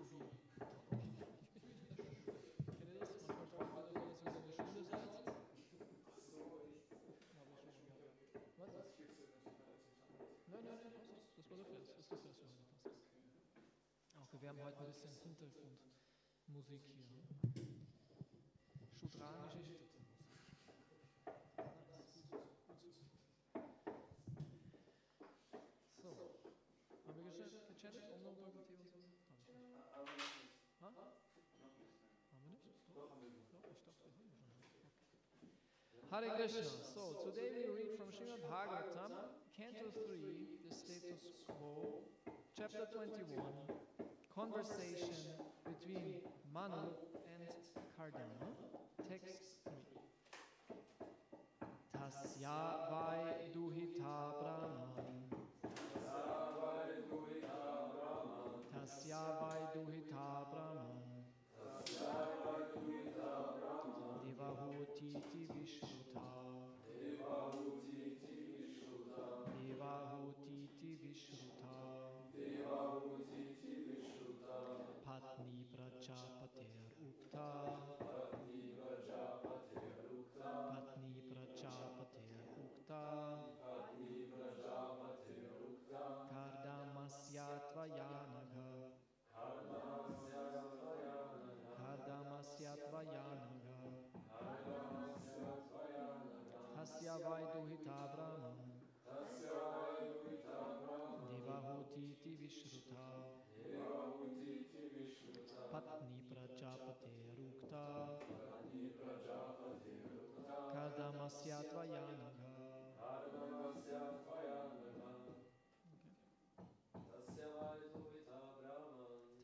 to be taught. Kennt ihr das? Manchmal träumt ihr davon, dass ihr in der Schule seid. Was? Nein, das war der Vers. Das ist der Vers für heute. Passt. Okay, wir haben heute ein bisschen Hintergrundmusik hier. Schudranische Hintergrundmusik. So, haben wir gechattet? Haben wir nicht? Haben wir nicht? Doch, ich dachte, wir haben schon. Hare Krishna. So, today we read from Srimad Bhagavatam, Canto 3, the status quo, chapter 21, conversation between Manu and Kardama, text 3. Tasya vai duhita brahman. Tasya vai duhita brahman. Devahutiti vishruta. Devahutiti vishruta. Patni prajapater ukta. Patni prajapater ukta. Kardamasya tvayanaga. Kardamasya tvayanaga. Tasya vai duhita brahman. Devahutiti vishruta. Patni prajapate rukta. Kardamasya tvayanaga.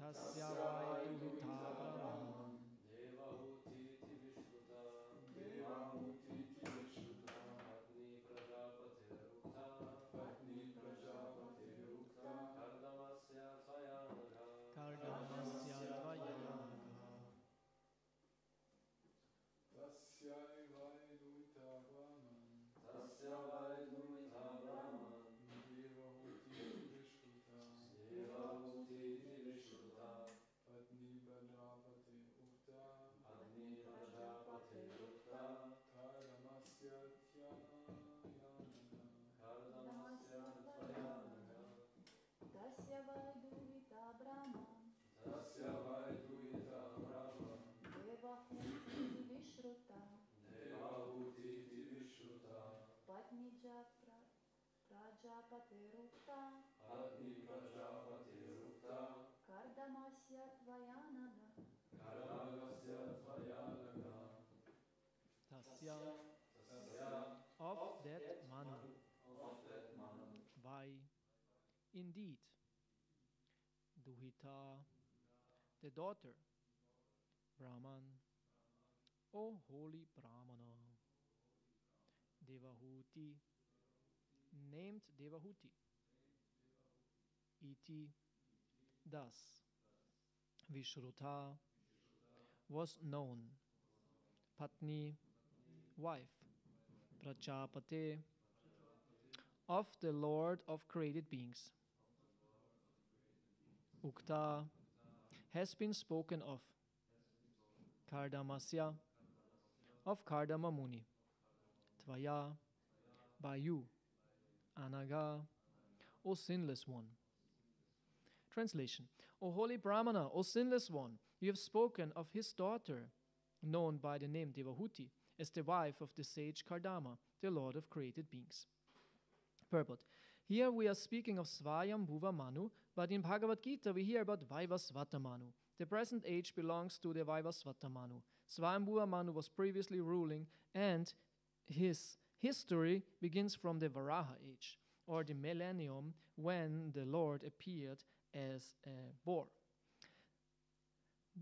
Tasya vai duhita brahman. Devahutiti vishruta. Devahutiti vishruta. Patni prajapate rukta. Kardamasya tvayanaga. Kardamasya tvayanaga. Tasya vai duhita brahman. Tasya vai duhita brahman. Devahutiti vishruta. Devahutiti vishruta. Patni prajapate ukta. Patni prajapate ukta. Kardamasya tvayanaga. Kardamasya tvayanaga. Tasya vai duhita brahman. Tasya vai duhita brahman. Devahutiti vishruta. Devahutiti vishruta. Patni prajapate rukta. Patni prajapate rukta. Kardamasya tvayanaga. Kardamasya tvayanaga. Tasya of that Manu. Vai indeed Duhita, the daughter, Brahman, O holy Brahmana, Devahuti, named Devahuti, Iti, thus, Vishruta, was known, Patni, wife, Prajapate, of the Lord of created beings. Ukta has been spoken of. Kardamasya, of Kardama Muni. Tvaya, by you. Anaga, O sinless one. Translation. O holy Brahmana, O sinless one, you have spoken of his daughter, known by the name Devahuti, as the wife of the sage Kardama, the Lord of created beings. Purport. Here we are speaking of Svayambhuva Manu, but in Bhagavad Gita we hear about Vaivasvata Manu. The present age belongs to the Vaivasvata Manu. Svayambhuva Manu was previously ruling, and his history begins from the Varaha age, or the millennium when the Lord appeared as a boar.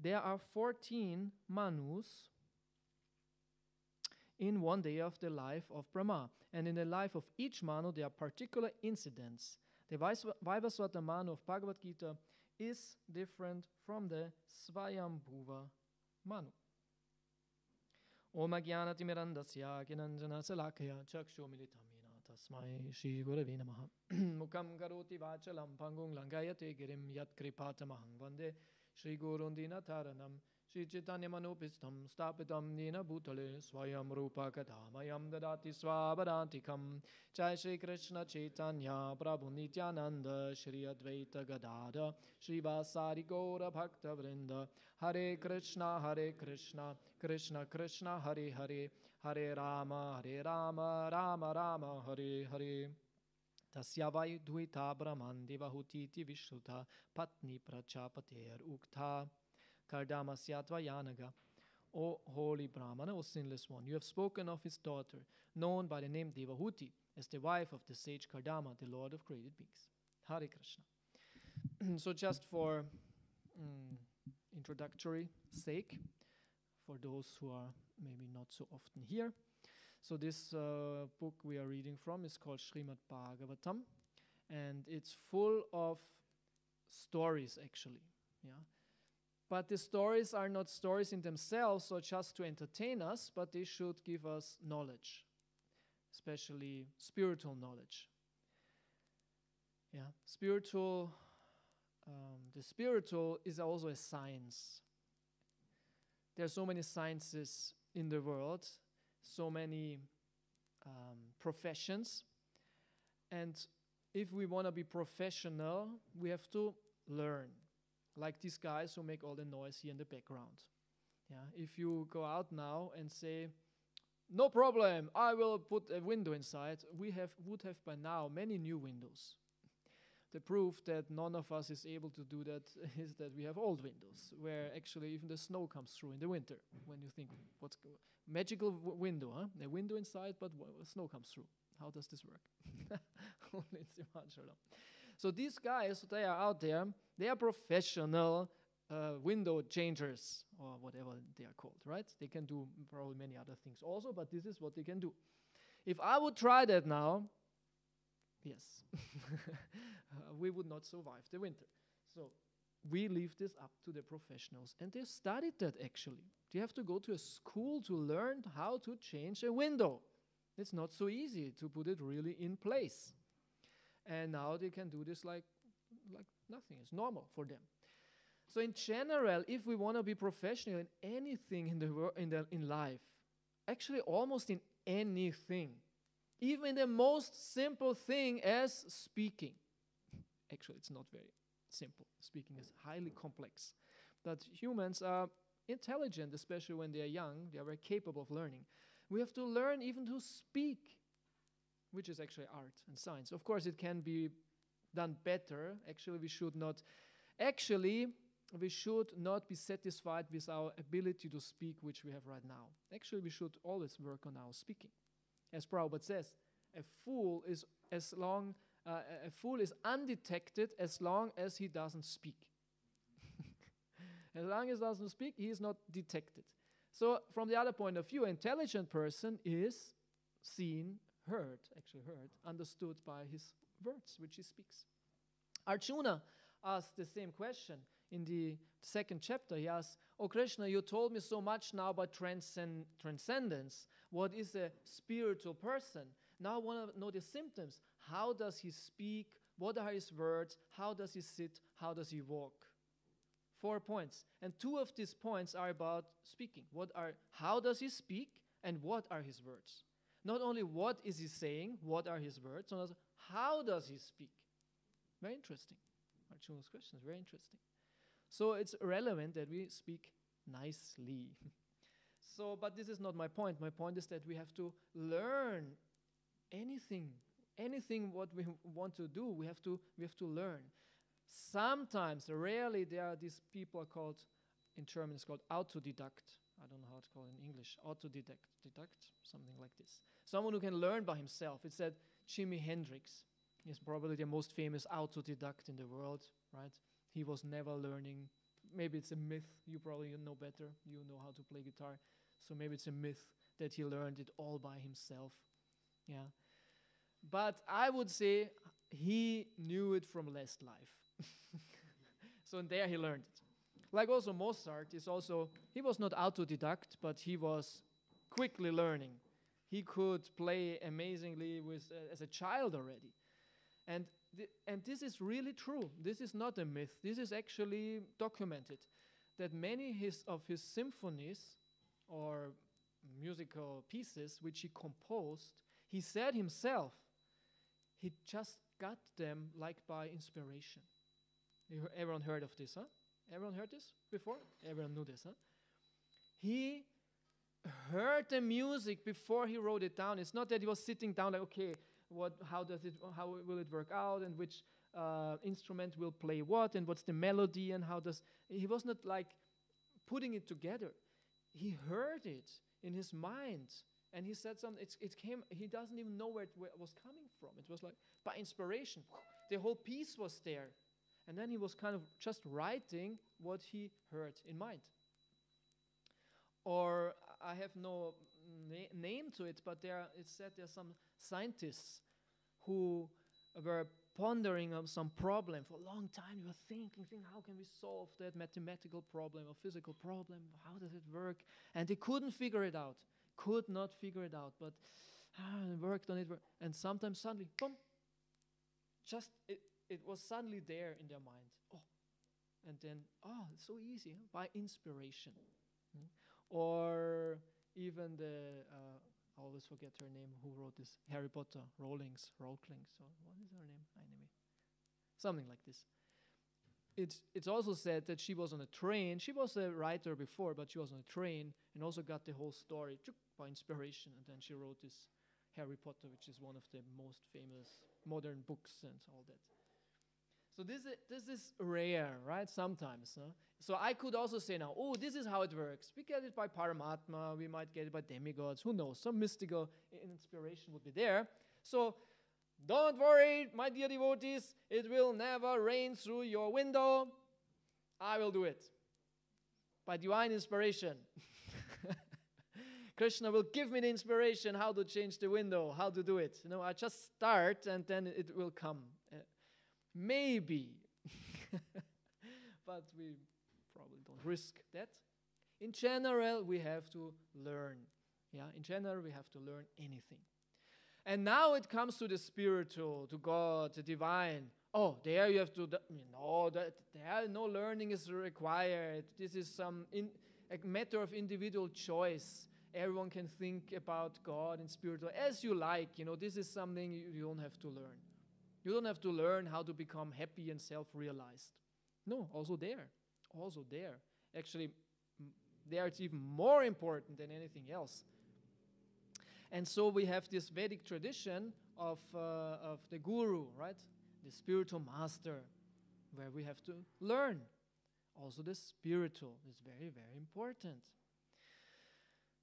There are 14 Manus in one day of the life of Brahma. And in the life of each Manu, there are particular incidents. The Vaivasvata Manu of Bhagavad Gita is different from the Svayambhuva Manu. Om Ajnanatimirandasya Gnanjana Salakaya Chakshu Militamina Tasmai Shri Gurave Namaha Mukam Karoti Vachalam Pangung Langayate Girim Yat Kripatamahang Vande Shri Gurundina Taranam, Shri Chaitanya Manopistam, Stapitam Nina Bhutale, Swayam Rupa Kadamayam Dadati Swabadantikam, Jai Shri Krishna Chaitanya, Prabhu Nityananda, Shri Advaita Gadada, Shri Vasari Gaura Bhakta Vrinda, Hare Krishna, Krishna Krishna, Hare Hare, Hare Rama, Rama Rama, Hare Hare. Tasya vai duita brahmandi vahutiti vishruta patni prachapater ukta kardamasya tvayanaga. O holy Brahmana, O sinless one, you have spoken of his daughter, known by the name Devahuti, as the wife of the sage Kardama, the Lord of created beings. Hare Krishna. So just for introductory sake, for those who are maybe not so often here, so this book we are reading from is called Srimad Bhagavatam, and it's full of stories actually. Yeah. But the stories are not stories in themselves or just to entertain us, but they should give us knowledge, especially spiritual knowledge. Yeah, the spiritual is also a science. There are so many sciences in the world, so many professions, and if we want to be professional, we have to learn, like these guys who make all the noise here in the background. Yeah, if you go out now and say, no problem, I will put a window inside, we would have by now many new windows. The proof that none of us is able to do that is that we have old windows, where actually even the snow comes through in the winter. When you think, what's magical window, huh? A window inside, but snow comes through. How does this work? Only in Simachalam. So these guys, they are out there, they are professional window changers, or whatever they are called, right? They can do probably many other things also, but this is what they can do. If I would try that now, yes, we would not survive the winter. So we leave this up to the professionals. And they studied that actually. They have to go to a school to learn how to change a window. It's not so easy to put it really in place. And now they can do this like nothing. It's normal for them. So in general, if we want to be professional in anything in life, actually almost in anything, even the most simple thing as speaking. Actually, it's not very simple. Speaking is highly complex. But humans are intelligent, especially when they are young. They are very capable of learning. We have to learn even to speak, which is actually art and science. Of course, it can be done better. Actually, we should not be satisfied with our ability to speak, which we have right now. Actually, we should always work on our speaking. As Prabhupada says, a fool is undetected as long as he doesn't speak. As long as he doesn't speak, he is not detected. So from the other point of view, an intelligent person is seen, heard, understood by his words, which he speaks. Arjuna asked the same question in the second chapter. He asked, "Oh Krishna, you told me so much now about transcendence. What is a spiritual person? Now I want to know the symptoms. How does he speak? What are his words? How does he sit? How does he walk?" 4 points. And 2 of these points are about speaking. How does he speak and what are his words? Not only what is he saying, what are his words, but also how does he speak? Very interesting. Arjuna's question is very interesting. So it's relevant that we speak nicely. But this is not my point. My point is that we have to learn anything what we want to do. We have to learn. Sometimes, rarely, there are these people called, in German it's called autodidact. I don't know how it's called in English. Autodidact, something like this. Someone who can learn by himself. It's that Jimi Hendrix is probably the most famous autodidact in the world, right? He was never learning. Maybe it's a myth. You probably know better. You know how to play guitar. So maybe it's a myth that he learned it all by himself. Yeah. But I would say he knew it from last life. So there he learned it. Like also Mozart he was not autodidact, but he was quickly learning. He could play amazingly as a child already. And this is really true. This is not a myth. This is actually documented. that many of his symphonies or musical pieces which he composed, he said himself, he just got them like by inspiration. Everyone heard of this, huh? Everyone heard this before? Everyone knew this, huh? He heard the music before he wrote it down. It's not that he was sitting down like, okay, how will it work out, and which instrument will play what, and what's the melody, and he was not like putting it together. He heard it in his mind, and he said something. It came. He doesn't even know where it was coming from. It was like by inspiration. The whole piece was there, and then he was kind of just writing what he heard in mind. Or I have no name to it, but it said there are some scientists who were pondering on some problem for a long time. You were thinking, how can we solve that mathematical problem or physical problem? How does it work? And they couldn't figure it out. Could not figure it out. But worked on it. And sometimes suddenly, boom, just it was suddenly there in their mind. Oh, and then, it's so easy, huh? By inspiration. Or even I always forget her name, who wrote this, Harry Potter, Rowling's, or what is her name? Anyway, something like this. It's also said that she was on a train. She was a writer before, but she was on a train and also got the whole story by inspiration. And then she wrote this Harry Potter, which is one of the most famous modern books and all that. So this is rare, right? Sometimes. Huh? So I could also say now, this is how it works. We get it by Paramatma. We might get it by demigods. Who knows? Some mystical inspiration would be there. So don't worry, my dear devotees. It will never rain through your window. I will do it. By divine inspiration. Krishna will give me the inspiration how to change the window, how to do it. I just start and then it will come. Maybe. But we probably don't risk that. In general, we have to learn. Yeah, in general, we have to learn anything. And now it comes to the spiritual, to God, the divine. There you have to, there no learning is required. This is a matter of individual choice. Everyone can think about God and spiritual as you like. This is something you don't have to learn. You don't have to learn how to become happy and self-realized. No, also there. Actually, there it's even more important than anything else. And so we have this Vedic tradition of the guru, right? The spiritual master, where we have to learn. Also the spiritual is very, very important.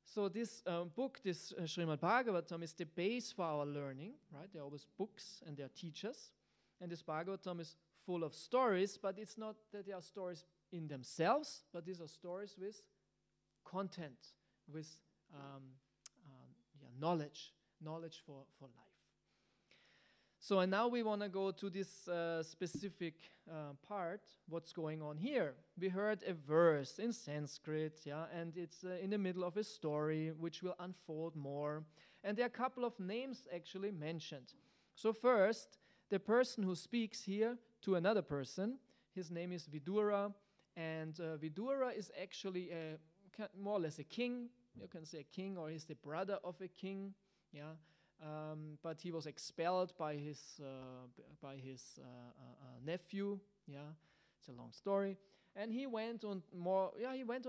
So this book, this Srimad Bhagavatam, is the base for our learning, right? There are always books and there are teachers. And this Bhagavatam is full of stories, but it's not that they are stories in themselves, but these are stories with content, with knowledge for life. So, and now we want to go to this specific part, what's going on here. We heard a verse in Sanskrit, and it's in the middle of a story which will unfold more. And there are a couple of names actually mentioned. So first, the person who speaks here to another person, his name is Vidura, and Vidura is actually more or less a king. You can say a king, or he's the brother of a king, but he was expelled by his nephew. It's a long story. And he went on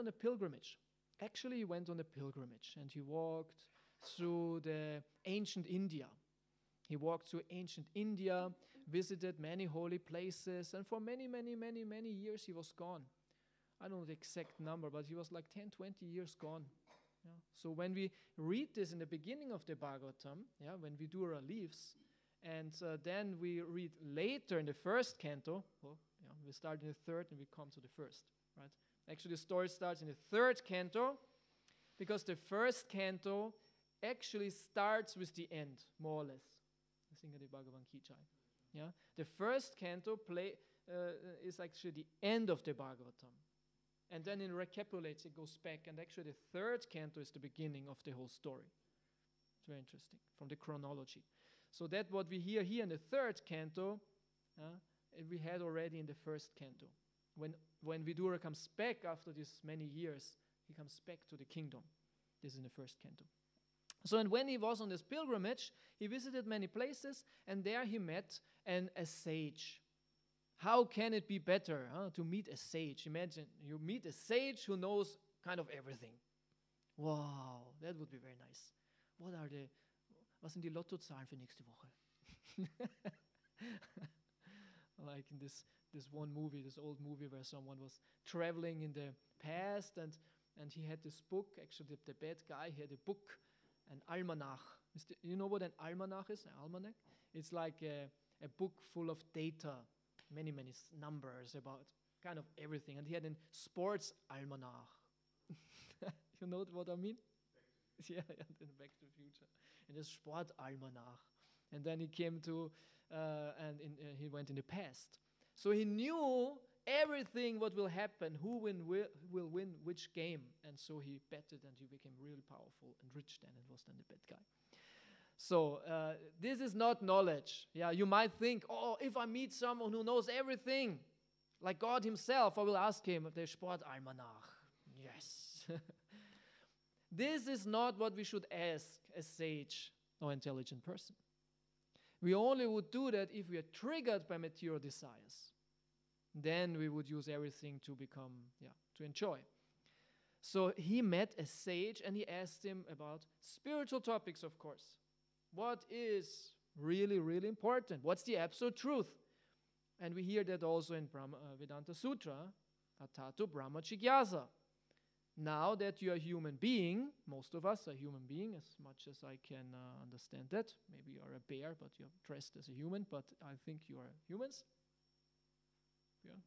a pilgrimage. Actually, he went on a pilgrimage, and he walked through the ancient India. He walked through ancient India, visited many holy places, and for many, many, many, many years he was gone. I don't know the exact number, but he was like 10, 20 years gone. So when we read this in the beginning of the Bhagavatam, when Vidura leaves, and then we read later in the first canto, we start in the third and we come to the first, right? Actually, the story starts in the third canto, because the first canto actually starts with the end, more or less. Singati Bhagavan Ki Jai. The first canto is actually the end of the Bhagavatam. And then it recapitulates, it goes back, and actually the third canto is the beginning of the whole story. It's very interesting, from the chronology. So that what we hear here in the third canto, we had already in the first canto. when Vidura comes back after these many years, he comes back to the kingdom. This is in the first canto. So, and when he was on this pilgrimage, he visited many places, and there he met a sage. How can it be better to meet a sage? Imagine you meet a sage who knows kind of everything. Wow, that would be very nice. Was sind die Lottozahlen für nächste Woche? Like in this one movie, this old movie where someone was traveling in the past and he had this book. Actually, the bad guy had a book, an almanach. You know what an almanach is? An almanac? It's like a book full of data, many numbers about kind of everything. And he had a sports almanach. You know what I mean? Yeah, then Back to the Future. And the Sport Almanach. And then he came to, he went in the past. So he knew everything what will happen, who will win which game. And so he betted and he became really powerful and rich then and was then the bad guy. So this is not knowledge. Yeah, you might think, oh, if I meet someone who knows everything, like God himself, I will ask him, the Sport Almanach. Yes. This is not what we should ask a sage or intelligent person. We only would do that if we are triggered by material desires. Then we would use everything to to enjoy. So he met a sage and he asked him about spiritual topics, of course. What is really, really important? What's the absolute truth? And we hear that also in Vedanta Sutra, Atato Brahma Jigyasa. Now that you are a human being, most of us are human being, as much as I can understand that. Maybe you are a bear, but you're dressed as a human, but I think you are humans. Yeah.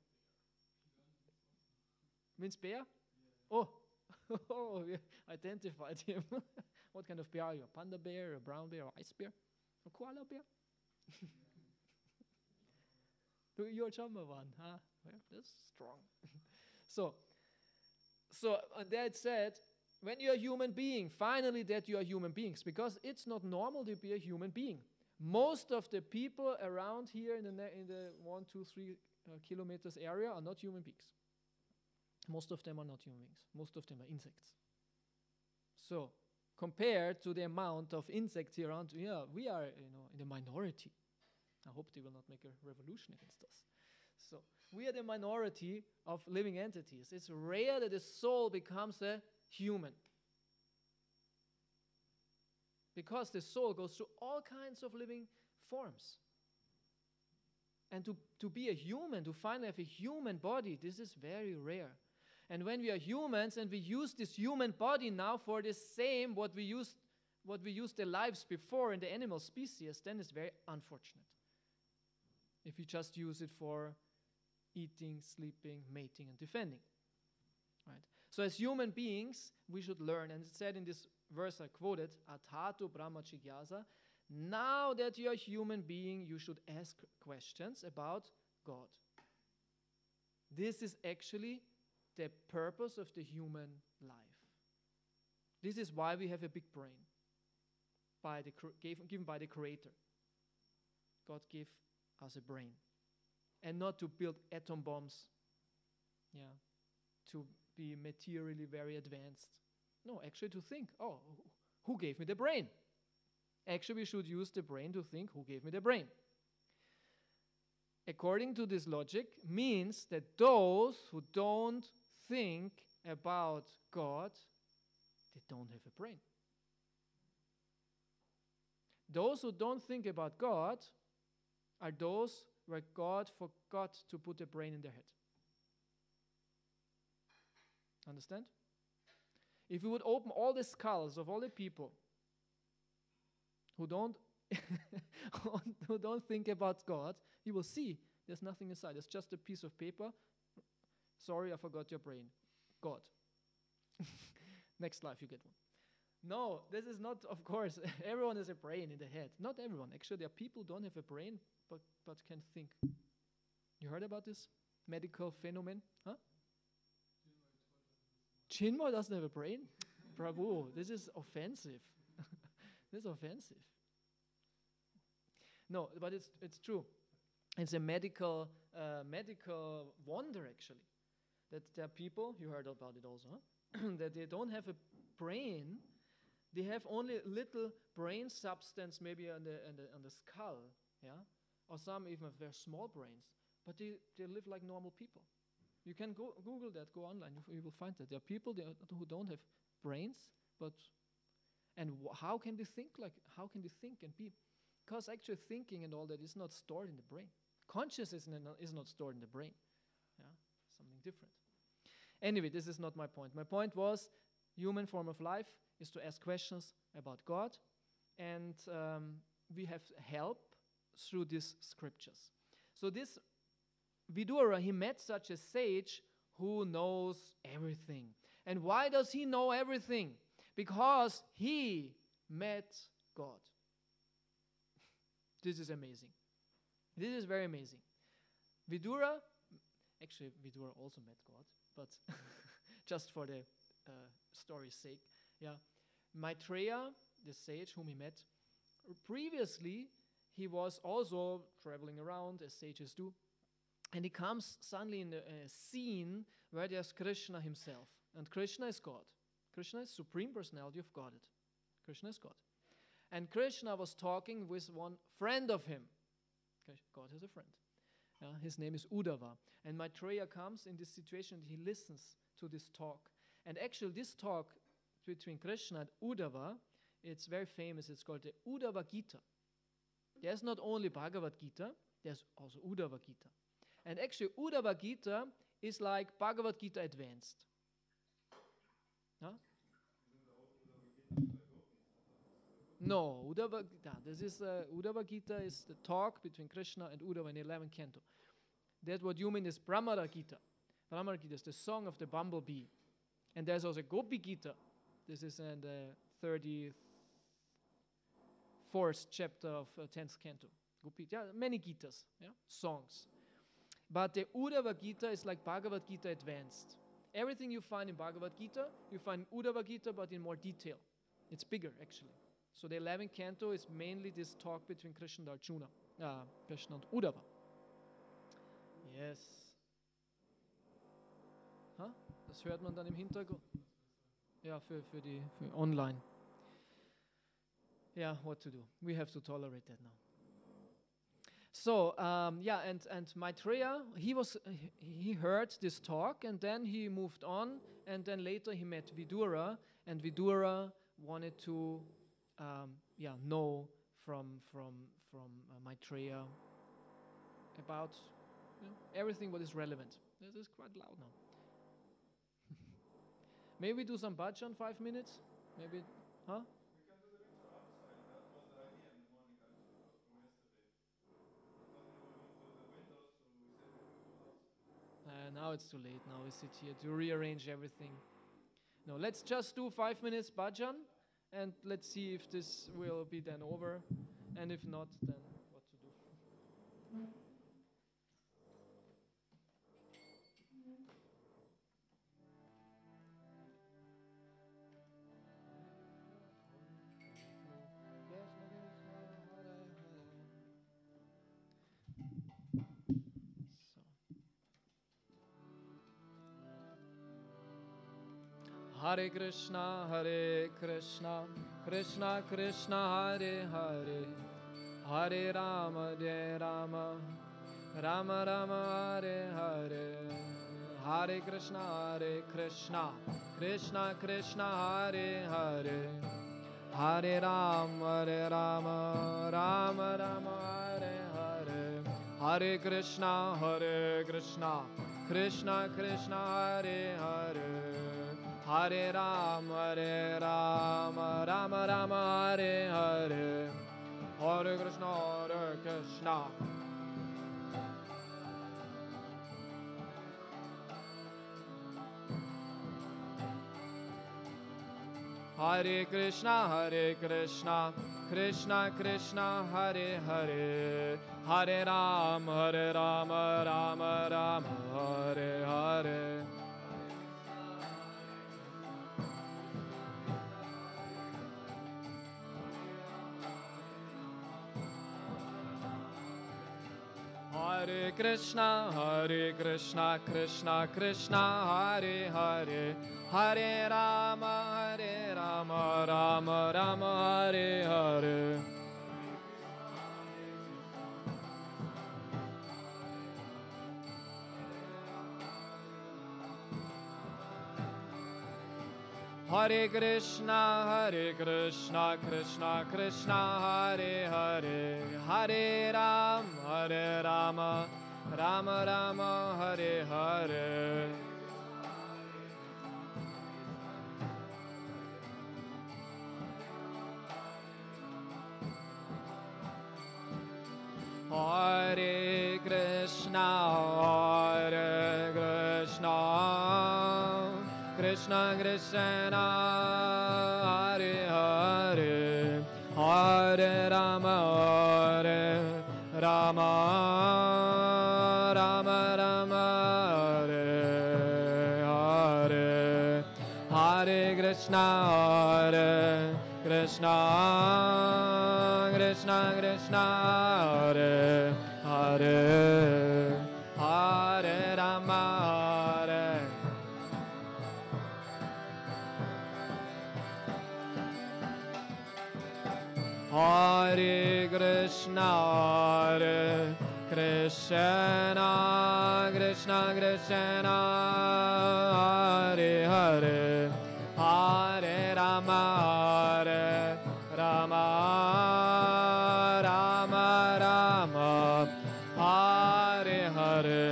Means bear? Yeah. Oh, we identified him. What kind of bear are you? A panda bear, a brown bear, or ice bear? A koala bear? You're a Jambavan, huh? Well, that's strong. So there it said, when you're a human being, finally that you are human beings, because it's not normal to be a human being. Most of the people around here in the 1, 2, 3 kilometers area are not human beings. Most of them are not human beings. Most of them are insects. So compared to the amount of insects here around, we are in the minority. I hope they will not make a revolution against us. So we are the minority of living entities. It's rare that a soul becomes a human. Because the soul goes through all kinds of living forms. And to be a human, to finally have a human body, this is very rare. And when we are humans and we use this human body now for the same what we used their lives before in the animal species, then it's very unfortunate. If you just use it for eating, sleeping, mating, and defending. Right? So as human beings, we should learn, and it said in this verse I quoted, Atato Brahma Jigyasa, now that you are a human being, you should ask questions about God. This is actually the purpose of the human life. This is why we have a big brain, given by the Creator. God gave us a brain. And not to build atom bombs, to be materially very advanced. No, actually to think, who gave me the brain? Actually, we should use the brain to think, who gave me the brain? According to this logic, means that those who don't think about God, they don't have a brain. Those who don't think about God are those where God forgot to put a brain in their head. Understand? If we would open all the skulls of all the people who don't think about God, you will see there's nothing inside. It's just a piece of paper. Sorry, I forgot your brain. God. Next life you get one. No, this is not, of course, everyone has a brain in the head. Not everyone. Actually, there are people who don't have a brain, but can think. You heard about this medical phenomenon? Huh? Chinmoy doesn't have a brain? Prabhu, this is offensive. This is offensive. No, but it's true. It's a medical wonder, actually, that there are people, you heard about it also, huh? that they don't have a brain. They have only little brain substance, maybe on the skull, yeah, or some even have very small brains, but they live like normal people. You can Google that, go online, you will find that there are people who don't have brains, and how can they think and be? Because actually thinking and all that is not stored in the brain. Consciousness is not stored in the brain. Yeah, something different. Anyway, this is not my point. My point was, human form of life is to ask questions about God, and we have help through these scriptures. So this Vidura, he met such a sage who knows everything. And why does he know everything? Because he met God. This is amazing. This is very amazing. Vidura also met God, but just for the story's sake, yeah. Maitreya, the sage whom he met, previously he was also traveling around as sages do, and he comes suddenly in a scene where there's Krishna himself, and Krishna is God. Krishna is Supreme Personality of Godhead. Krishna is God. And Krishna was talking with one friend of him. God has a friend. His name is Uddhava. And Maitreya comes in this situation, he listens to this talk. And actually this talk between Krishna and Uddhava, it's very famous. It's called the Uddhava Gita. There's not only Bhagavad Gita, there's also Uddhava Gita. And actually Uddhava Gita is like Bhagavad Gita advanced. Huh? No, Uddhava Gita is the talk between Krishna and Uddhava in 11th canto. That's what you mean is Brahmara Gita. Brahmara Gita is the song of the bumblebee. And there's also Gopi Gita. This is in the 34th chapter of 10th canto. Gopi, yeah, many Gitas, yeah, songs. But the Uddhava Gita is like Bhagavad Gita advanced. Everything you find in Bhagavad Gita, you find in Uddhava Gita, but in more detail. It's bigger, actually. So the 11th canto is mainly this talk between Krishna and Arjuna, Krishna and Uddhava. Yes. Huh? Das hört man dann im Hintergrund. Ja, für online. Yeah, what to do? We have to tolerate that now. So, and Maitreya, he heard this talk, and then he moved on, and then later he met Vidura, and Vidura wanted to know from Maitreya about everything what is relevant. This is quite loud now. Maybe we do some bhajan 5 minutes? Maybe, huh? We can do the lecture outside. That was the idea in the morning actually from yesterday. But we will do the windows, so we said we will do outside. Now it's too late. Now we sit here to rearrange everything. No, let's just do 5 minutes bhajan, and let's see if this will be then over, and if not, then what to do. Hare Krishna, Krishna Krishna, Hare Hare, Hare Rama, Rama Rama, Hare Hare, Hare Krishna, Krishna Krishna, Hare Hare, Hare Rama, Rama Rama, Hare Hare, Hare Krishna, Krishna Krishna, Hare Hare, Hare Rama, Rama Rama, Hare Hare, Hare Krishna, Hare Krishna, Krishna Krishna, Hare Hare, Hare Rama, Rama Rama, Hare Hare. Hare Krishna, Krishna Krishna, Hare Hare, Hare Rama, Rama Rama, Hare Hare. Hare Krishna, Krishna Krishna, Hare Hare, Hare Rama, Rama Rama, Hare Hare. Hare Krishna, Krishna Krishna, Hare Hare, Hare Rama, Rama Rama, Hare Hare, Hare Krishna, Krishna Krishna, Hare Hare, Hare Rama, Hare Krishna, Krishna Krishna, Hare Hare, Hare Rama, Rama Rama, Hare Hare.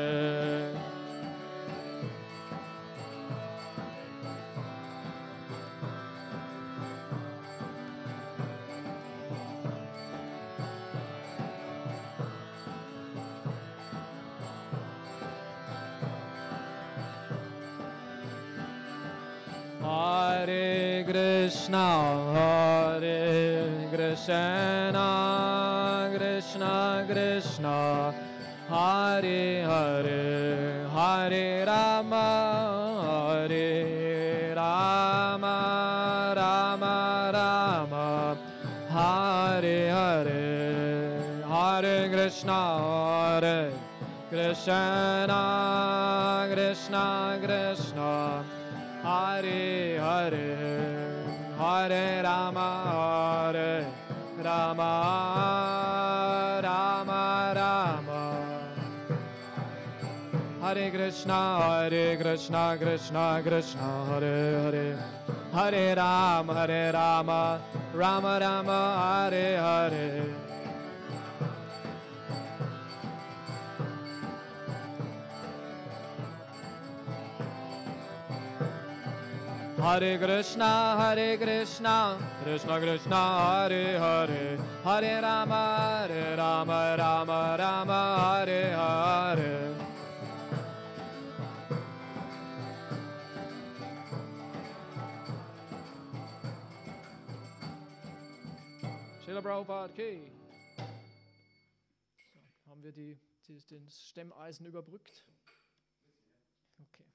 Hare Krishna, Krishna Krishna, Hare Hare, Hare Rama, Rama Rama, Hare Hare, Hare Krishna, Krishna Krishna, Hare Hare, Hare Rama, Rama Rama, Hare Krishna, Krishna Krishna, Hare Hare, Hare Rama, Rama Rama, Hare Hare. Hare Krishna, Krishna Krishna, Hare Hare, Hare Rama, Rama Rama, Hare Hare. Srila Prabhupada, okay. So, haben wir den Stemmeisen überbrückt? Okay.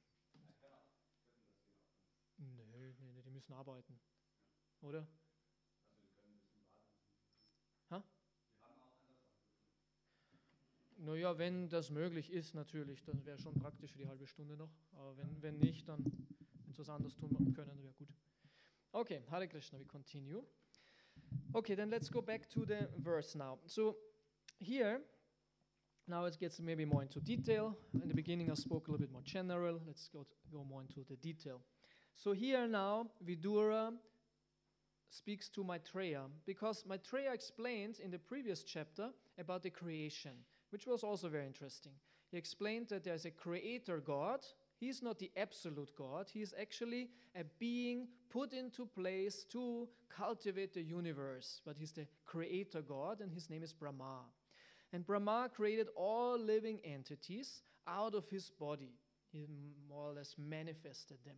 Nee, die müssen arbeiten. Oder? Ha? Naja, wenn das möglich ist, natürlich, dann wäre schon praktisch für die halbe Stunde noch. Aber wenn nicht, dann, wenn sie was anderes tun können, wäre gut. Okay, Hare Krishna, we continue. Okay, then let's go back to the verse now. So here, now it gets maybe more into detail. In the beginning I spoke a little bit more general. Let's go more into the detail. So here now, Vidura speaks to Maitreya, because Maitreya explained in the previous chapter about the creation, which was also very interesting. He explained that there's a creator God. He's not the absolute God. He's actually a being put into place to cultivate the universe. But he's the creator God, and his name is Brahma. And Brahma created all living entities out of his body. He more or less manifested them.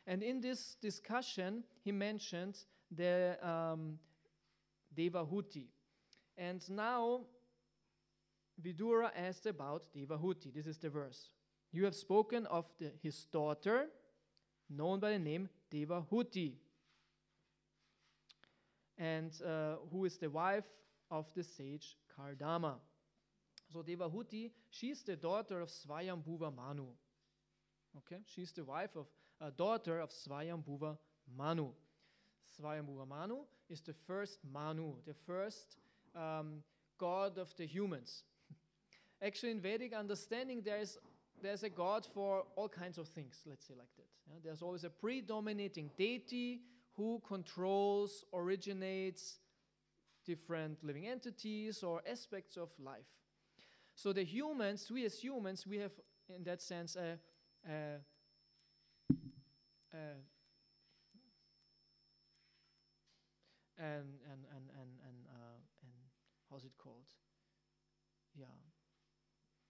And in this discussion, he mentioned the Devahuti. And now, Vidura asked about Devahuti. This is the verse. You have spoken of his daughter, known by the name Devahuti, and who is the wife of the sage Kardama. So Devahuti, she's the daughter of Swayambhuva Manu. Okay, she's the wife of a daughter of Swayambhuva Manu. Swayambhuva Manu is the first Manu, the first god of the humans. Actually, in Vedic understanding, there's a god for all kinds of things, let's say like that. Yeah? There's always a predominating deity who controls, originates different living entities or aspects of life. So the humans, we as humans, we have in that sense how's it called? Yeah,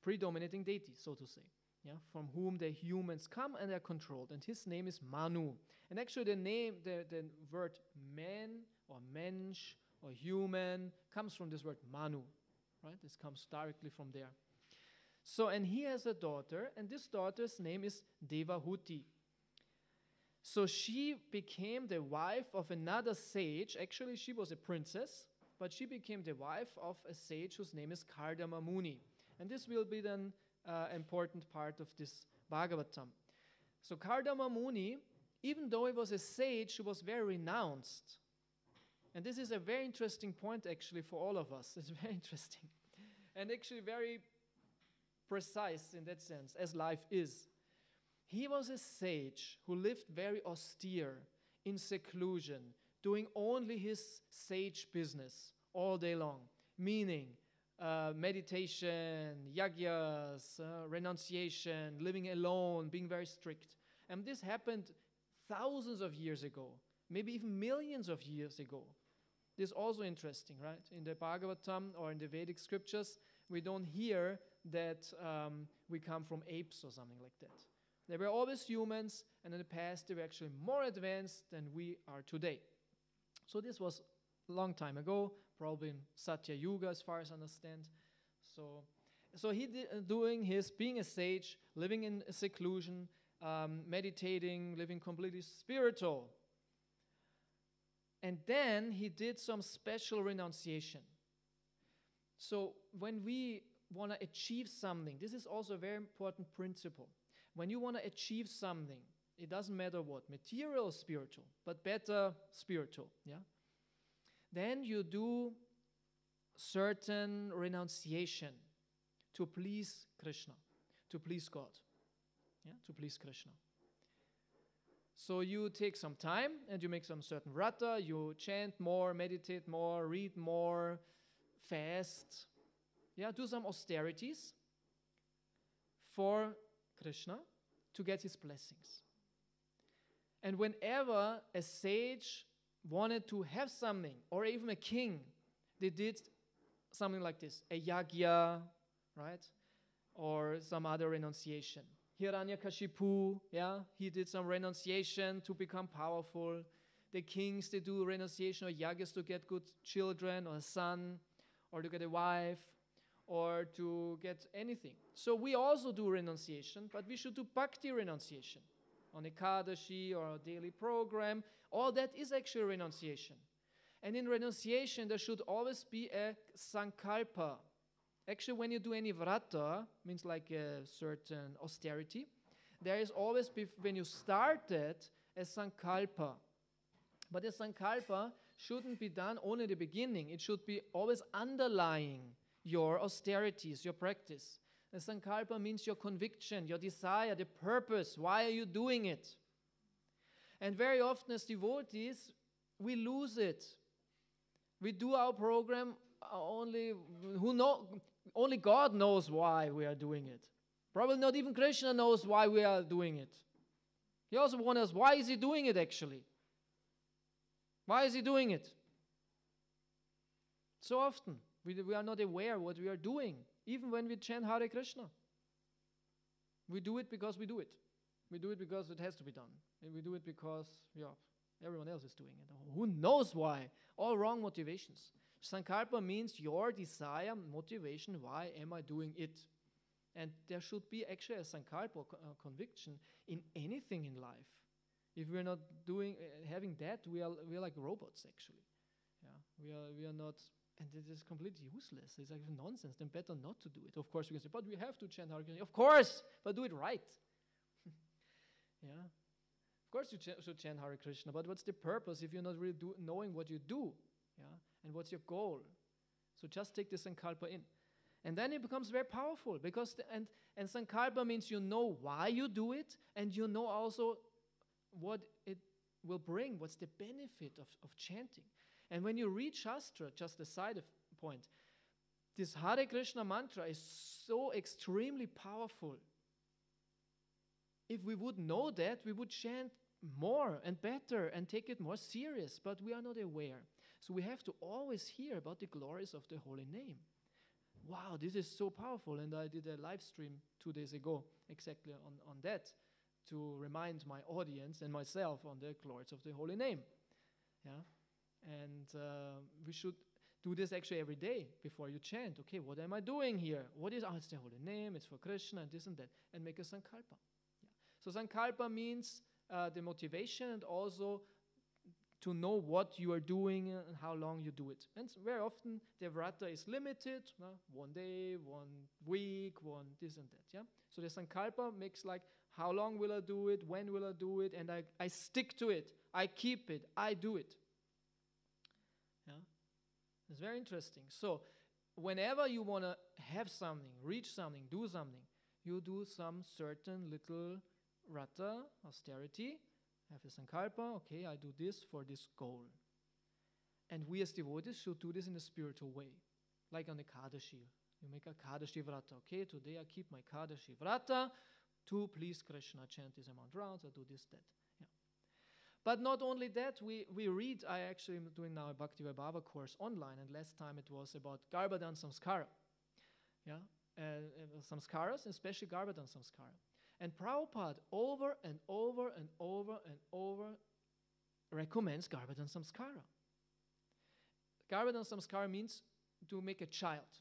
predominating deity, so to say. Yeah, from whom the humans come and are controlled, and his name is Manu. And actually, the word man or mensch or human comes from this word Manu, right? This comes directly from there. So, and he has a daughter, and this daughter's name is Devahuti. So she became the wife of another sage. Actually, she was a princess, but she became the wife of a sage whose name is Kardama Muni. And this will be then important part of this Bhagavatam. So Kardama Muni, even though he was a sage, he was very renounced. And this is a very interesting point actually for all of us. It's very interesting. And actually very precise in that sense, as life is. He was a sage who lived very austere, in seclusion, doing only his sage business all day long, meaning meditation, yagyas, renunciation, living alone, being very strict. And this happened thousands of years ago, maybe even millions of years ago. This is also interesting, right? In the Bhagavatam or in the Vedic scriptures, we don't hear that we come from apes or something like that. They were always humans, and in the past they were actually more advanced than we are today. So this was a long time ago, probably in Satya Yuga as far as I understand. So he being a sage, living in seclusion, meditating, living completely spiritual. And then he did some special renunciation. So when we want to achieve something, this is also a very important principle. When you want to achieve something, it doesn't matter what, material or spiritual, but better spiritual, yeah? Then you do certain renunciation to please Krishna, to please God, yeah? To please Krishna. So you take some time and you make some certain vrata, you chant more, meditate more, read more, fast, yeah, do some austerities for Krishna to get his blessings. And whenever a sage wanted to have something, or even a king, they did something like this, a yagya, right? Or some other renunciation. Hiranyakashipu, yeah, he did some renunciation to become powerful. The kings, they do renunciation or yagyas to get good children or a son, or to get a wife, or to get anything. So we also do renunciation, but we should do bhakti renunciation on Ekadashi or a daily program. All that is actually renunciation. And in renunciation, there should always be a sankalpa. Actually, when you do any vrata, means like a certain austerity, there is always, when you start it, a sankalpa. But the sankalpa shouldn't be done only at the beginning. It should be always underlying your austerities, your practice. The sankalpa means your conviction, your desire, the purpose. Why are you doing it? And very often as devotees, we lose it. We do our program only God knows why we are doing it. Probably not even Krishna knows why we are doing it. He also wonders, why is he doing it actually? Why is he doing it? So often, we are not aware what we are doing, even when we chant Hare Krishna. We do it because we do it. We do it because it has to be done. And we do it because, everyone else is doing it. Who knows why? All wrong motivations. Sankalpa means your desire, motivation, why am I doing it? And there should be actually a sankalpa, conviction in anything in life. If we're not having that, we are like robots actually. Yeah, we are not And it is completely useless. It's like nonsense. Then better not to do it. Of course, we can say, but we have to chant Hare Krishna. Of course, but do it right. Yeah. Of course, you should chant Hare Krishna. But what's the purpose if you're not really knowing what you do? Yeah. And what's your goal? So just take the sankalpa in. And then it becomes very powerful because, and sankalpa means you know why you do it and you know also what it will bring, what's the benefit of chanting. And when you read Shastra, just a side point, this Hare Krishna mantra is so extremely powerful. If we would know that, we would chant more and better and take it more serious, but we are not aware. So we have to always hear about the glories of the holy name. Wow, this is so powerful. And I did a live stream 2 days ago exactly on that to remind my audience and myself on the glories of the holy name. Yeah. And we should do this actually every day before you chant. Okay, what am I doing here? What is, it's the holy name, it's for Krishna and this and that. And make a sankalpa. Yeah. So sankalpa means the motivation and also to know what you are doing and how long you do it. And very often the vrata is limited, 1 day, 1 week, one this and that. Yeah. So the sankalpa makes like, how long will I do it? When will I do it? And I stick to it. I keep it. I do it. Yeah. It's very interesting. So whenever you want to have something, reach something, do something, you do some certain little vrata, austerity, have a sankalpa, okay, I do this for this goal. And we as devotees should do this in a spiritual way. Like on the Kadashi. You make a Kadashi vrata. Okay, today I keep my Kadashi vrata to please Krishna, chant this amount rounds, I do this, that. Yeah. But not only that, we read, I actually am doing now a Bhakti Vaibhava course online, and last time it was about Garbhadan Samskara. Yeah, samskaras, especially Garbhadan Samskara. And Prabhupada over and over and over and over recommends Garbhadan Samskara. Garbhadan Samskara means to make a child.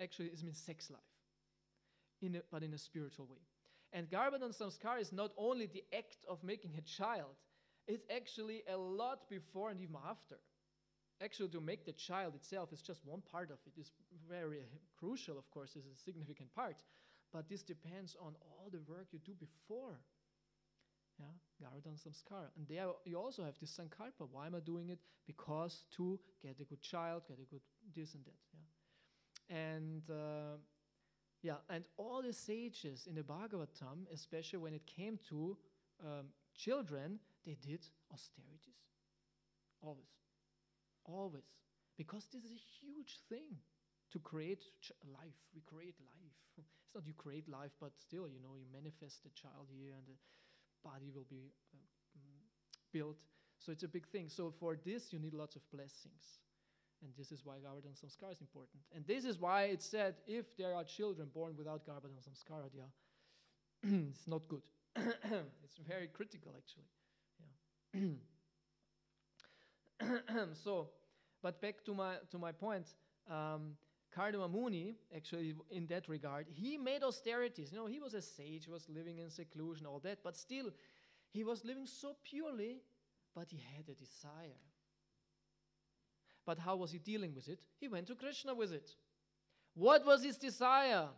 Actually, it means sex life, but in a spiritual way. And Garbhadan Samskara is not only the act of making a child, it's actually a lot before and even after. Actually, to make the child itself is just one part of it. It's very crucial, of course, it's a significant part. But this depends on all the work you do before. Yeah, Garbhadan Samskara. And there you also have this sankalpa. Why am I doing it? Because to get a good child, get a good this and that. Yeah. And all the sages in the Bhagavatam, especially when it came to children, they did austerities. Always. Always. Because this is a huge thing to create life. We create life. It's not you create life, but still, you manifest the child here and the body will be built. So it's a big thing. So for this, you need lots of blessings. And this is why Garbhadan Samskara is important. And this is why it's said, if there are children born without Garbhadan Samskara, it's not good. It's very critical, actually. Yeah. So, but back to my point, Kardama Muni, actually, in that regard, he made austerities. He was a sage, he was living in seclusion, all that, but still, he was living so purely, but he had a desire. But how was he dealing with it? He went to Krishna with it. What was his desire?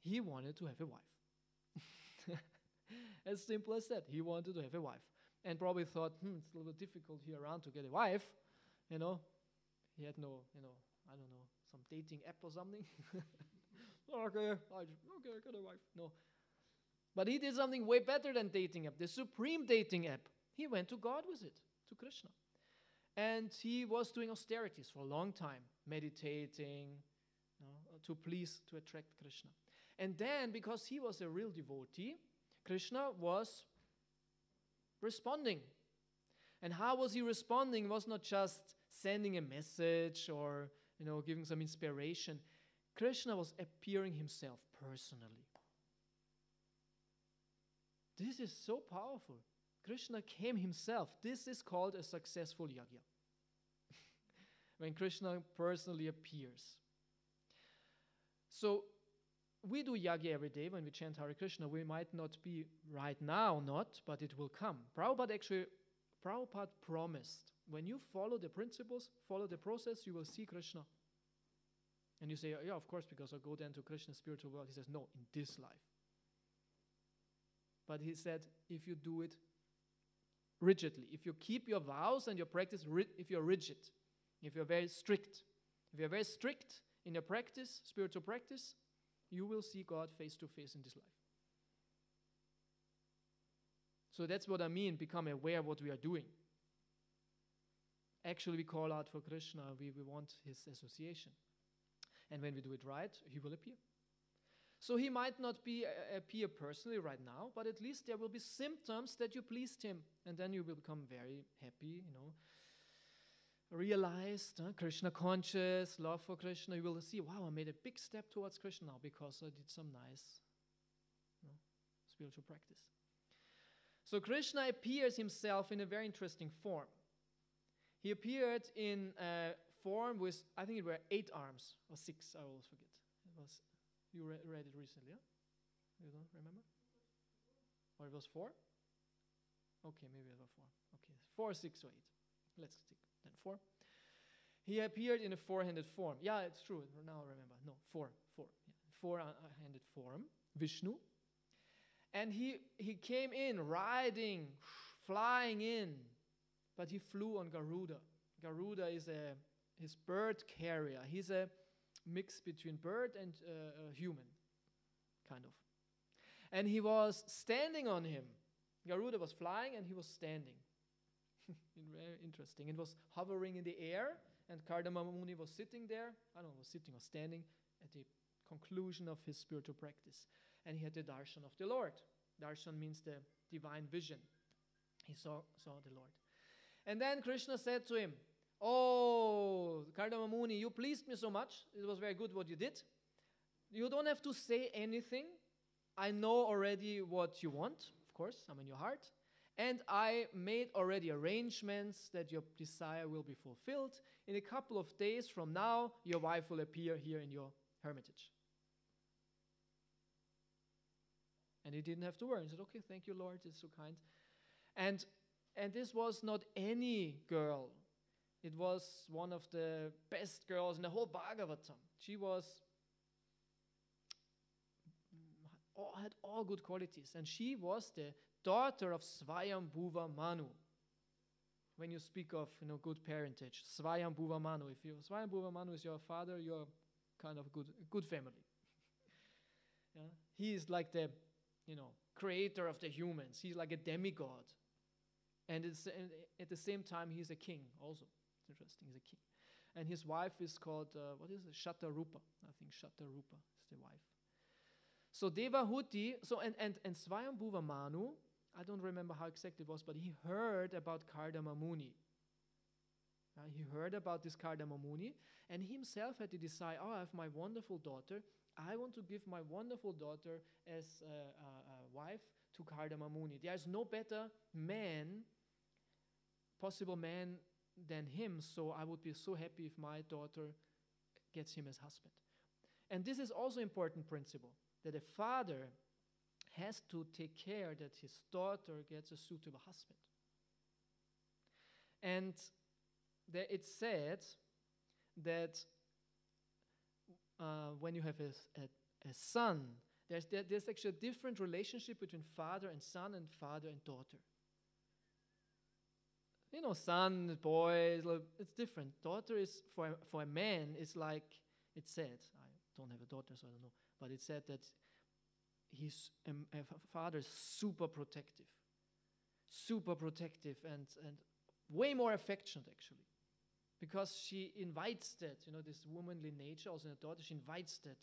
He wanted to have a wife. As simple as that. He wanted to have a wife. And probably thought, it's a little difficult here around to get a wife. He had no, I don't know, some dating app or something. Okay, I got a wife. No. But he did something way better than dating app, the supreme dating app. He went to God with it, to Krishna. And he was doing austerities for a long time, meditating, to attract Krishna. And then, because he was a real devotee, Krishna was responding. And how was he responding? It was not just sending a message or giving some inspiration. Krishna was appearing himself personally. This is so powerful. Krishna came himself. This is called a successful yajna. When Krishna personally appears. So we do yajna every day when we chant Hare Krishna. We might not be right now, but it will come. Prabhupada promised when you follow the principles, follow the process, you will see Krishna. And you say, yeah, of course, because I'll go then to Krishna's spiritual world. He says, no, in this life. But he said, if you do it rigidly, if you keep your vows and your practice, if you're rigid, if you're very strict, if you're very strict in your practice, spiritual practice, you will see God face to face in this life. So that's what I mean, become aware of what we are doing. Actually, we call out for Krishna, we want his association. And when we do it right, he will appear. So he might not appear personally right now, but at least there will be symptoms that you pleased him. And then you will become very happy, realized, Krishna conscious, love for Krishna. You will see, wow, I made a big step towards Krishna now because I did some nice spiritual practice. So Krishna appears himself in a very interesting form. He appeared in a form with, I think it were 8 arms, or 6, I always forget. It was, you read it recently, yeah? You don't remember? Or it was 4? Okay, maybe it was 4. Okay, 4, 6, or 8. Let's stick then 4. He appeared in a 4-handed form. Yeah, it's true. Now I remember. No, 4. Yeah. 4-handed form, Vishnu. And he came in riding, flying in, but he flew on Garuda. Garuda is his bird carrier. He's a mix between bird and human, kind of. And he was standing on him. Garuda was flying and he was standing. Very interesting. It was hovering in the air, and Kardama Muni was sitting there. I don't know, was sitting or standing at the conclusion of his spiritual practice. And he had the darshan of the Lord. Darshan means the divine vision. He saw the Lord. And then Krishna said to him, oh, Kardama Muni, you pleased me so much. It was very good what you did. You don't have to say anything. I know already what you want, of course, I'm in your heart. And I made already arrangements that your desire will be fulfilled. In a couple of days from now, your wife will appear here in your hermitage. And he didn't have to worry. He said, okay, thank you, Lord, it's so kind. And this was not any girl. It was one of the best girls in the whole Bhagavatam. She had all good qualities. And she was the daughter of Swayambhuva Manu. When you speak of good parentage, Swayambhuva Manu. If Swayambhuva Manu is your father, you're kind of good family. Yeah? He is like the creator of the humans. He's like a demigod. And at the same time, he's a king also. It's interesting, he's a king. And his wife is called, Shatarupa. I think Shatarupa is the wife. So Devahuti, and Swayambhuva Manu, I don't remember how exactly it was, but he heard about Kardama Muni. He heard about this Kardama Muni, and he himself had to decide, I have my wonderful daughter. I want to give my wonderful daughter as a wife to Kardama Muni. There's no better possible man than him, so I would be so happy if my daughter gets him as husband. And this is also an important principle, that a father has to take care that his daughter gets a suitable husband. And it's said that when you have a son, there's actually a different relationship between father and son and father and daughter. Son, boy, it's different. Daughter is, for a man, it's like, it's said, I don't have a daughter, so I don't know, but it's said that his father is super protective and way more affectionate, actually. Because she invites that, this womanly nature, also in a daughter, she invites that,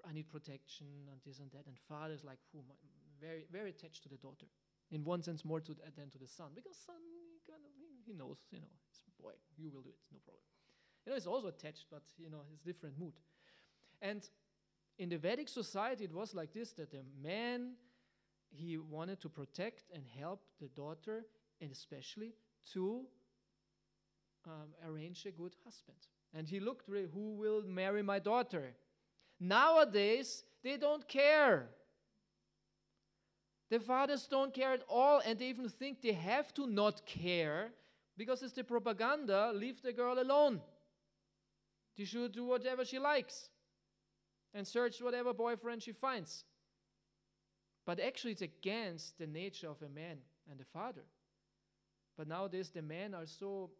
I need protection and this and that. And father is like, very, very attached to the daughter. In one sense, more than to the son. Because son, he knows, it's boy, you will do it, no problem. It's also attached, but, it's different mood. And in the Vedic society, it was like this, that the man, he wanted to protect and help the daughter, and especially to arrange a good husband. And he looked, really, who will marry my daughter? Nowadays, they don't care. The fathers don't care at all, and they even think they have to not care Because it's the propaganda, leave the girl alone. She should do whatever she likes and search whatever boyfriend she finds. But actually it's against the nature of a man and a father. But nowadays the men are so,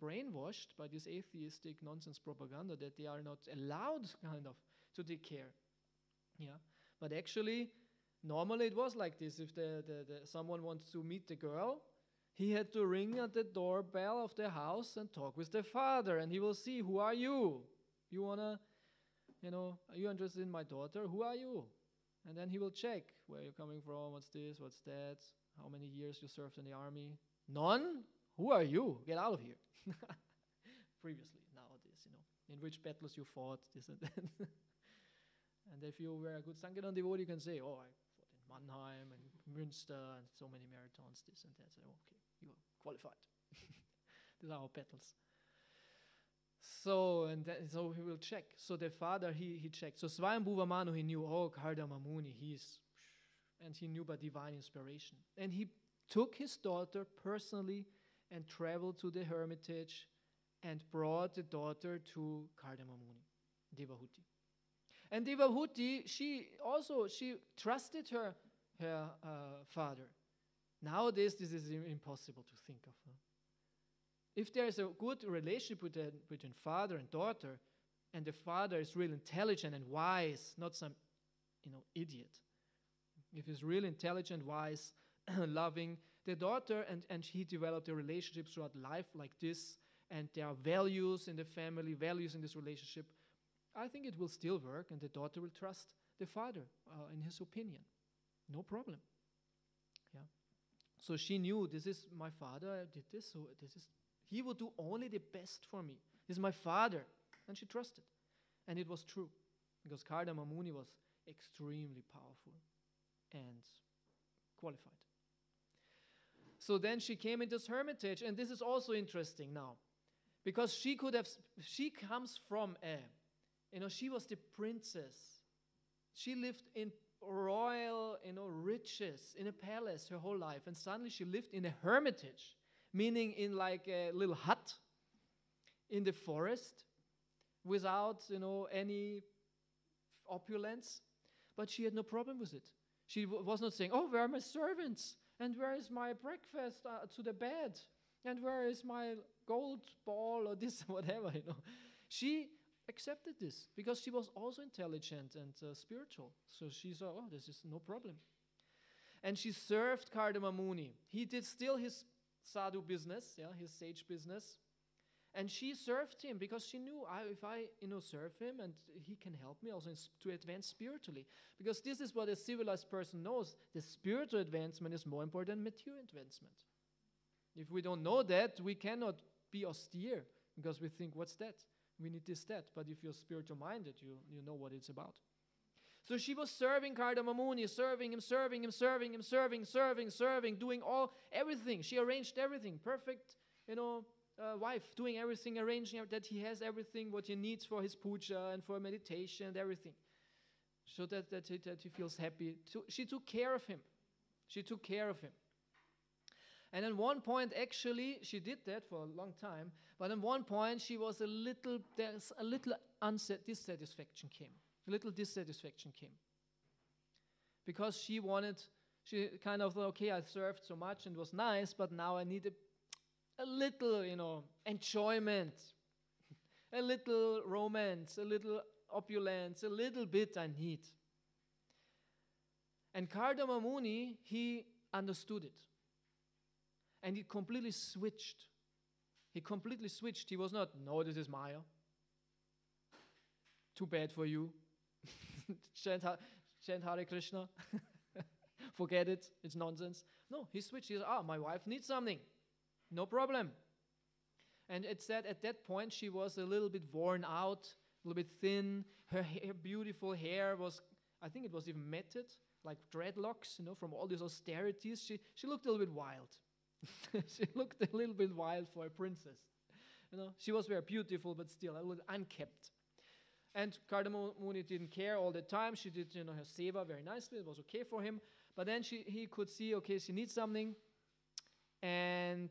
brainwashed by this atheistic nonsense propaganda that they are not allowed kind of to take care. Yeah. But actually, normally it was like this. If someone wants to meet the girl, he had to ring at the doorbell of the house and talk with the father, and he will see, who are you? You wanna, are you interested in my daughter? Who are you? And then he will check where you're coming from, what's this, what's that, how many years you served in the army. None? Who are you? Get out of here. Previously, nowadays, in which battles you fought, this and that. And if you were a good Sankirtan devotee, you can say, oh, I fought in Mannheim and Münster and so many marathons, this and that. So, okay, you are qualified. These are our battles. So he will check. So the father, he checked. So Swayambhuva Manu, he knew, Kardama Muni, and he knew by divine inspiration. And he took his daughter personally and traveled to the hermitage and brought the daughter to Kardama Muni, Devahuti. And Devahuti, she trusted her father. Nowadays, this is impossible to think of. If there is a good relationship between father and daughter, and the father is really intelligent and wise, not some, idiot. If he's really intelligent, wise, loving, the daughter and he developed a relationship throughout life like this, and there are values in the family, values in this relationship, I think it will still work, and the daughter will trust the father in his opinion. No problem. Yeah. So she knew, this is my father, I did this, so he will do only the best for me. This is my father. And she trusted. And it was true, because Kardama Muni was extremely powerful and qualified. So then she came into this hermitage, and this is also interesting now, because she comes from she was the princess. She lived in royal, riches, in a palace her whole life, and suddenly she lived in a hermitage, meaning in like a little hut in the forest, without, any opulence. But she had no problem with it. She was not saying, where are my servants? And where is my breakfast to the bed? And where is my gold ball or this, whatever, She accepted this because she was also intelligent and spiritual. So she saw, this is no problem. And she served Kardama Muni. He did still his sadhu business, his sage business. And she served him because she knew, if I serve him, and he can help me also to advance spiritually. Because this is what a civilized person knows. The spiritual advancement is more important than material advancement. If we don't know that, we cannot be austere because we think, what's that? We need this, that. But if you're spiritual minded, you know what it's about. So she was serving Kardama Muni, serving him, doing everything. She arranged everything. Perfect, wife, doing everything, arranging that he has everything, what he needs for his puja and for meditation and everything. So that he feels happy. She took care of him. And at one point, actually, she did that for a long time, but at one point, dissatisfaction came. A little dissatisfaction came. Because she kind of thought, okay, I served so much and it was nice, but now I need a little, enjoyment, a little romance, a little opulence, a little bit I need. And Kardama Muni, he understood it. And he completely switched. He was not, no, this is Maya. Too bad for you. Chant Hare Krishna. Forget it. It's nonsense. No, he switched. He said, my wife needs something. No problem. And it said at that point she was a little bit worn out, a little bit thin. Her beautiful hair was, I think it was even matted, like dreadlocks, from all these austerities. She looked a little bit wild. She looked a little bit wild for a princess. She was very beautiful, but still a little unkept. And Kardama Muni didn't care all the time. She did, her seva very nicely. It was okay for him. But then he could see, okay, she needs something. And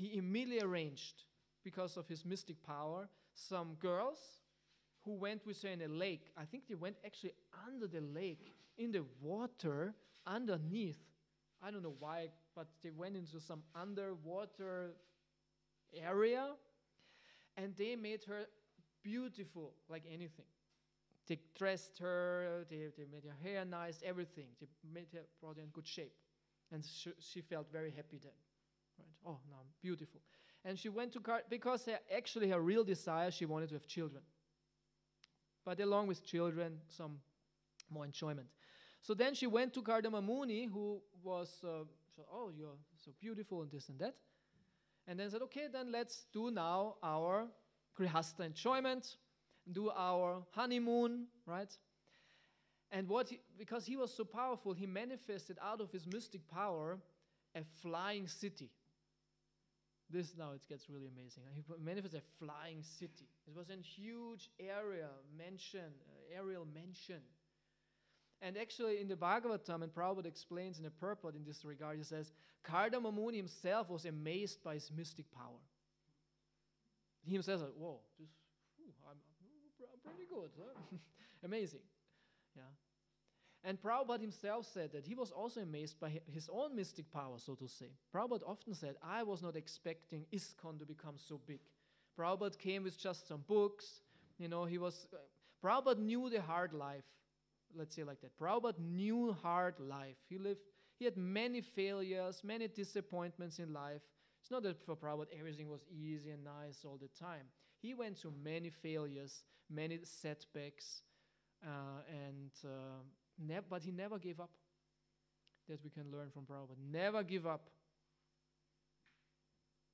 he immediately arranged, because of his mystic power, some girls who went with her in a lake. I think they went actually under the lake, in the water, underneath. I don't know why, but they went into some underwater area, and they made her beautiful like anything. They dressed her, they made her hair nice, everything. They made her, brought her in good shape. And she felt very happy then. Right? Oh, now beautiful. And she went to because actually her real desire, she wanted to have children. But along with children, some more enjoyment. So then she went to Kardama Muni, who was, said, oh, you're so beautiful and this and that. And then said, okay, then let's do now our Grihastha enjoyment, do our honeymoon, right? And because he was so powerful, he manifested out of his mystic power a flying city. This now it gets really amazing. He manifested a flying city. It was a huge aerial mansion. And actually in the Bhagavatam, and Prabhupada explains in a purport in this regard, he says, Kardama Muni himself was amazed by his mystic power. He himself said, whoa, I'm pretty good. Huh? Amazing. Yeah. And Prabhupada himself said that he was also amazed by his own mystic power, so to say. Prabhupada often said, I was not expecting ISKCON to become so big. Prabhupada came with just some books. Prabhupada knew the hard life. Let's say like that. Prabhupada knew hard life. He had many failures, many disappointments in life. It's not that for Prabhupada everything was easy and nice all the time. He went through many failures, many setbacks, but he never gave up. That we can learn from Prabhupada. Never give up.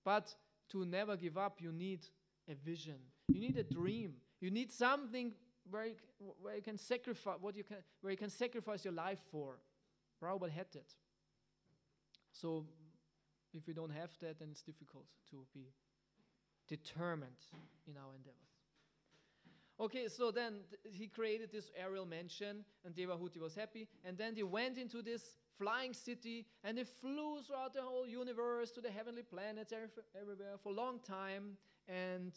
But to never give up, you need a vision. You need a dream. You need something where you can sacrifice where you can sacrifice your life for. Prabhupada had that. So if we don't have that, then it's difficult to be determined in our endeavors. Okay, so then he created this aerial mansion, and Devahuti was happy, and then they went into this flying city, and they flew throughout the whole universe to the heavenly planets everywhere for a long time, and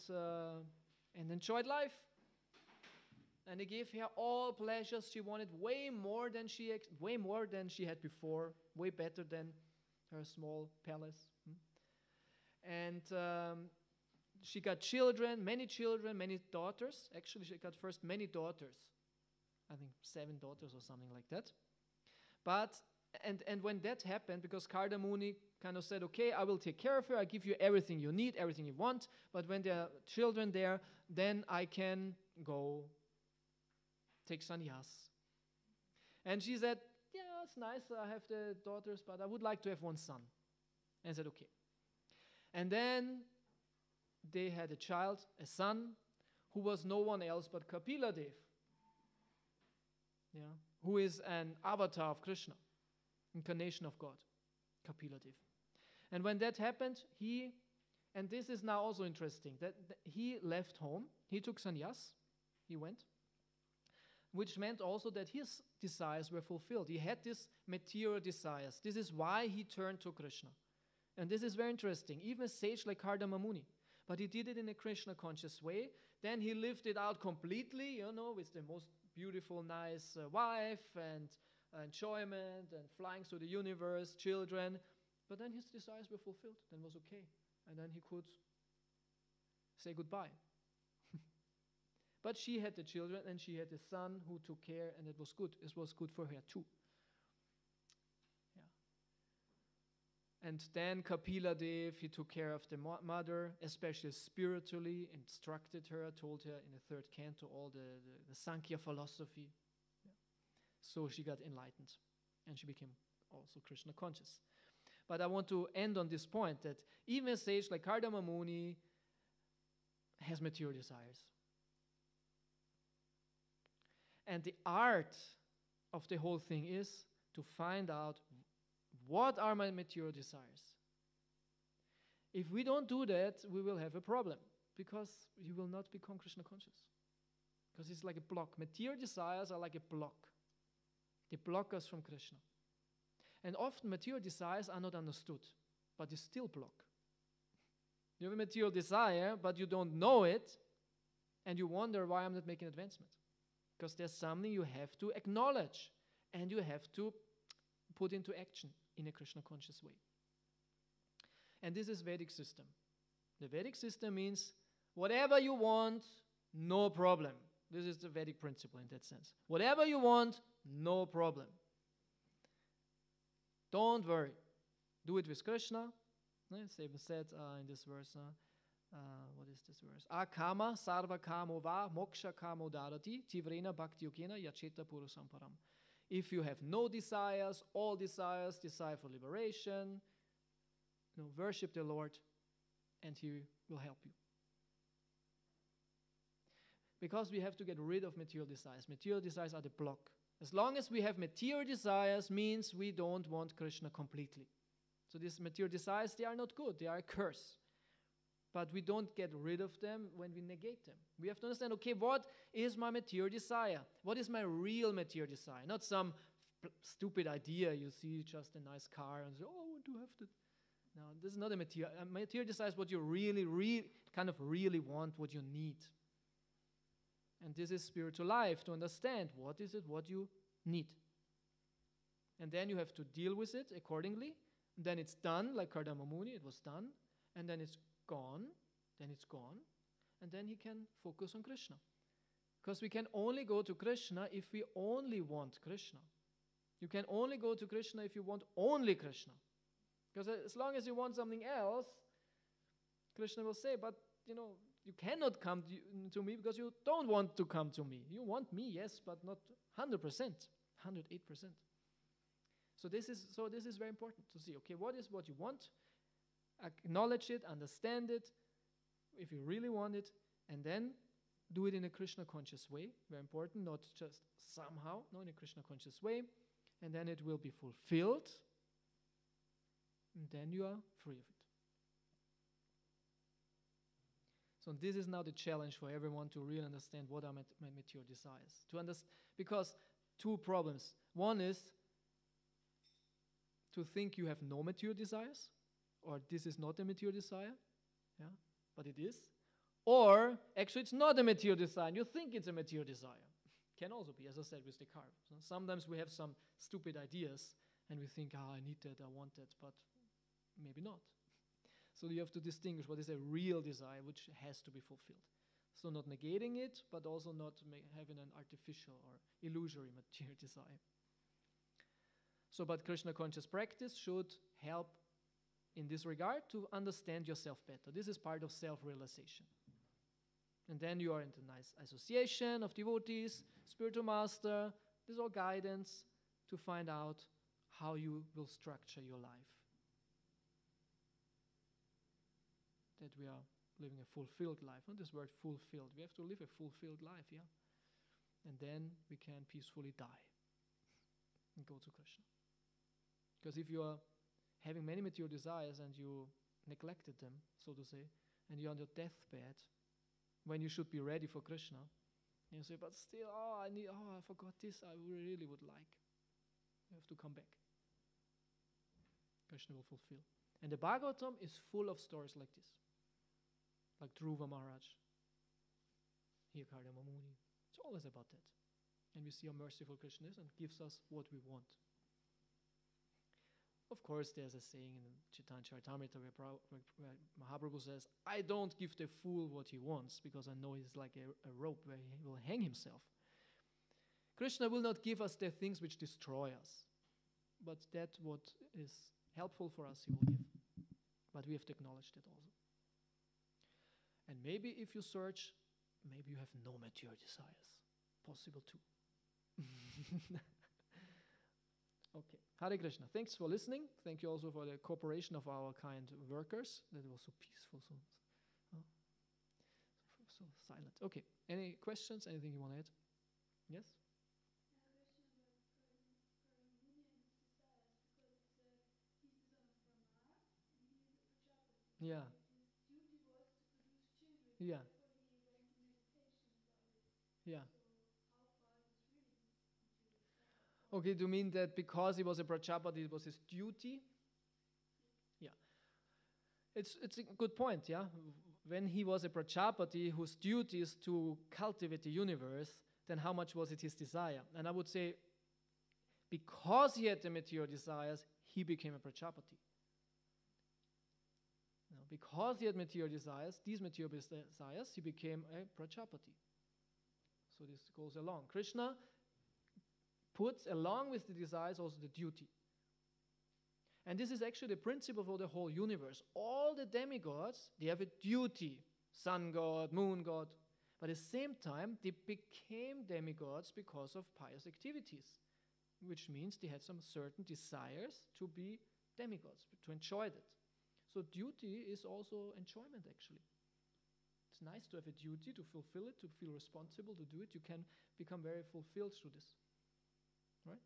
enjoyed life. And they gave her all pleasures she wanted, way more than she had before, way better than her small palace. And she got many daughters. Actually, she got first many daughters. I think 7 daughters or something like that. But and when that happened, because Kardama Muni kind of said, okay, I will take care of her. I give you everything you need, everything you want. But when there are children there, then I can go take sannyas. And she said, yeah, it's nice. I have the daughters, but I would like to have one son. And I said, okay. And then they had a son, who was no one else but Kapila Dev, who is an avatar of Krishna, incarnation of God, Kapila Dev. And when that happened, and this is now also interesting, that he left home, he took sannyas, he went, which meant also that his desires were fulfilled. He had these material desires. This is why he turned to Krishna. And this is very interesting. Even a sage like Kardama Muni. But he did it in a Krishna conscious way. Then he lived it out completely, with the most beautiful, nice wife and enjoyment and flying through the universe, children. But then his desires were fulfilled. Then it was okay. And then he could say goodbye. But she had the children and she had a son who took care, and it was good. It was good for her too. And then Kapila Dev, he took care of the mother, especially spiritually, instructed her, told her in the 3rd canto all the Sankhya philosophy. Yeah. So she got enlightened, and she became also Krishna conscious. But I want to end on this point that even a sage like Kardama Muni has material desires. And the art of the whole thing is to find out, what are my material desires? If we don't do that, we will have a problem, because you will not become Krishna conscious. Because it's like a block. Material desires are like a block. They block us from Krishna. And often material desires are not understood, but they still block. You have a material desire, but you don't know it, and you wonder why I'm not making advancement. Because there's something you have to acknowledge, and you have to put into action in a Krishna conscious way. And this is Vedic system. The Vedic system means whatever you want, no problem. This is the Vedic principle in that sense. Whatever you want, no problem. Don't worry. Do it with Krishna. It's even said in this verse. What is this verse? Akama sarva kamo va moksha kamo darati tivrena bhakti yogena yacheta purusamparam. If you have no desires, all desires, desire for liberation, worship the Lord, and He will help you. Because we have to get rid of material desires. Material desires are the block. As long as we have material desires, means we don't want Krishna completely. So these material desires, they are not good. They are a curse. But we don't get rid of them when we negate them. We have to understand, okay, what is my material desire? What is my real material desire? Not some stupid idea. You see just a nice car and say, oh, I want to have that. No, this is not a material. A material desire is what you really want, what you need. And this is spiritual life, to understand what is it, what you need. And then you have to deal with it accordingly. And then it's done, like Kardama Muni, it was done. And then it's gone, and then he can focus on Krishna. Because we can only go to Krishna if we only want Krishna. You can only go to Krishna if you want only Krishna. Because as long as you want something else, Krishna will say, but you cannot come to me because you don't want to come to me. You want me, yes, but not 100%, 108%. So this is very important to see, okay, what is what you want? Acknowledge it, understand it, if you really want it, and then do it in a Krishna conscious way. Very important, not just somehow, no, in a Krishna conscious way. And then it will be fulfilled, and then you are free of it. So this is now the challenge for everyone to really understand what are my material desires. Because two problems. One is to think you have no material desires, or this is not a material desire, but it is. Or actually it's not a material desire, and you think it's a material desire. Can also be, as I said, with the car. So sometimes we have some stupid ideas, and we think, I need that, I want that, but maybe not. So you have to distinguish what is a real desire, which has to be fulfilled. So not negating it, but also not having an artificial or illusory material desire. So, but Krishna conscious practice should help in this regard to understand yourself better. This is part of self-realization. And then you are in the nice association of devotees, spiritual master. This is all guidance to find out how you will structure your life. That we are living a fulfilled life. Not this word fulfilled. We have to live a fulfilled life, yeah? And then we can peacefully die and go to Krishna. Because if you are having many material desires and you neglected them, so to say, and you're on your deathbed, when you should be ready for Krishna, and you say, but still, I forgot this, I really would like. You have to come back. Krishna will fulfill. And the Bhagavatam is full of stories like this. Like Dhruva Maharaj, here Kardama Muni. It's always about that. And we see how merciful Krishna is and gives us what we want. Of course, there's a saying in Chaitanya Charitamrita where Mahaprabhu says, I don't give the fool what he wants because I know he's like a rope where he will hang himself. Krishna will not give us the things which destroy us, but that what is helpful for us he will give. But we have to acknowledge that also. And maybe if you search, maybe you have no material desires. Possible too. Okay. Hare Krishna. Thanks for listening. Thank you also for the cooperation of our kind workers. That was so peaceful, so silent. Okay. Any questions? Anything you want to add? Yes? Yeah. Yeah. Yeah. Okay, do you mean that because he was a Prajapati, it was his duty? Yeah. It's a good point, yeah? When he was a Prajapati whose duty is to cultivate the universe, then how much was it his desire? And I would say, because he had the material desires, he became a Prajapati. Now, because he had material desires, these material desires, he became a Prajapati. So this goes along. Krishna puts along with the desires also the duty. And this is actually the principle for the whole universe. All the demigods, they have a duty. Sun god, moon god. But at the same time, they became demigods because of pious activities, which means they had some certain desires to be demigods, to enjoy that. So duty is also enjoyment, actually. It's nice to have a duty, to fulfill it, to feel responsible to do it. You can become very fulfilled through this. Right?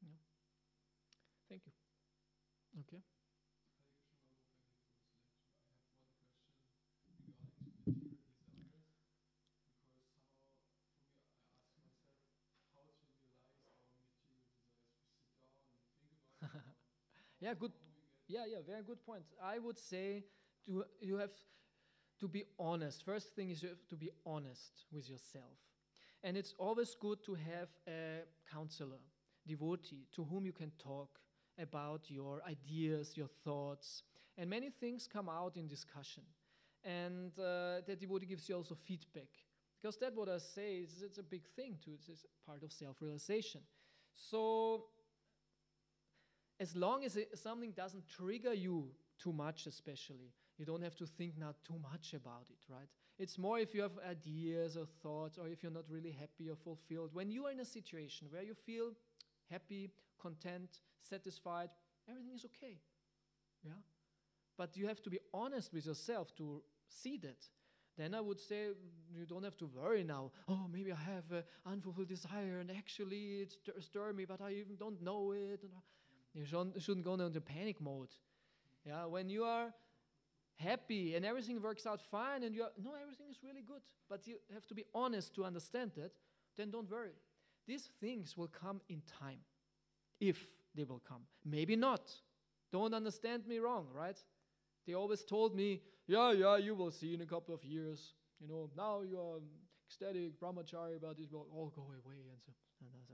Yeah. Thank you. Okay. Yeah, good. Yeah, very good point. I would say you have to be honest. First thing is you have to be honest with yourself. And it's always good to have a counselor, devotee, to whom you can talk about your ideas, your thoughts. And many things come out in discussion. And the devotee gives you also feedback. Because that's what I say, it's a big thing too. It's part of self-realization. So as long as something doesn't trigger you too much, especially, you don't have to think now too much about it, right? It's more if you have ideas or thoughts, or if you're not really happy or fulfilled. When you are in a situation where you feel happy, content, satisfied, everything is okay, yeah? But you have to be honest with yourself to see that. Then I would say you don't have to worry now. Oh, maybe I have an unfulfilled desire, and actually it's disturbing me, but I even don't know it. You shouldn't go into panic mode. Yeah, when you are happy and everything works out fine and everything is really good, but you have to be honest to understand that, then don't worry. These things will come in time, if they will come. Maybe not. Don't understand me wrong, right? They always told me, yeah, you will see in a couple of years. Now you are ecstatic, brahmachari, but it will all go away. And I said, who cares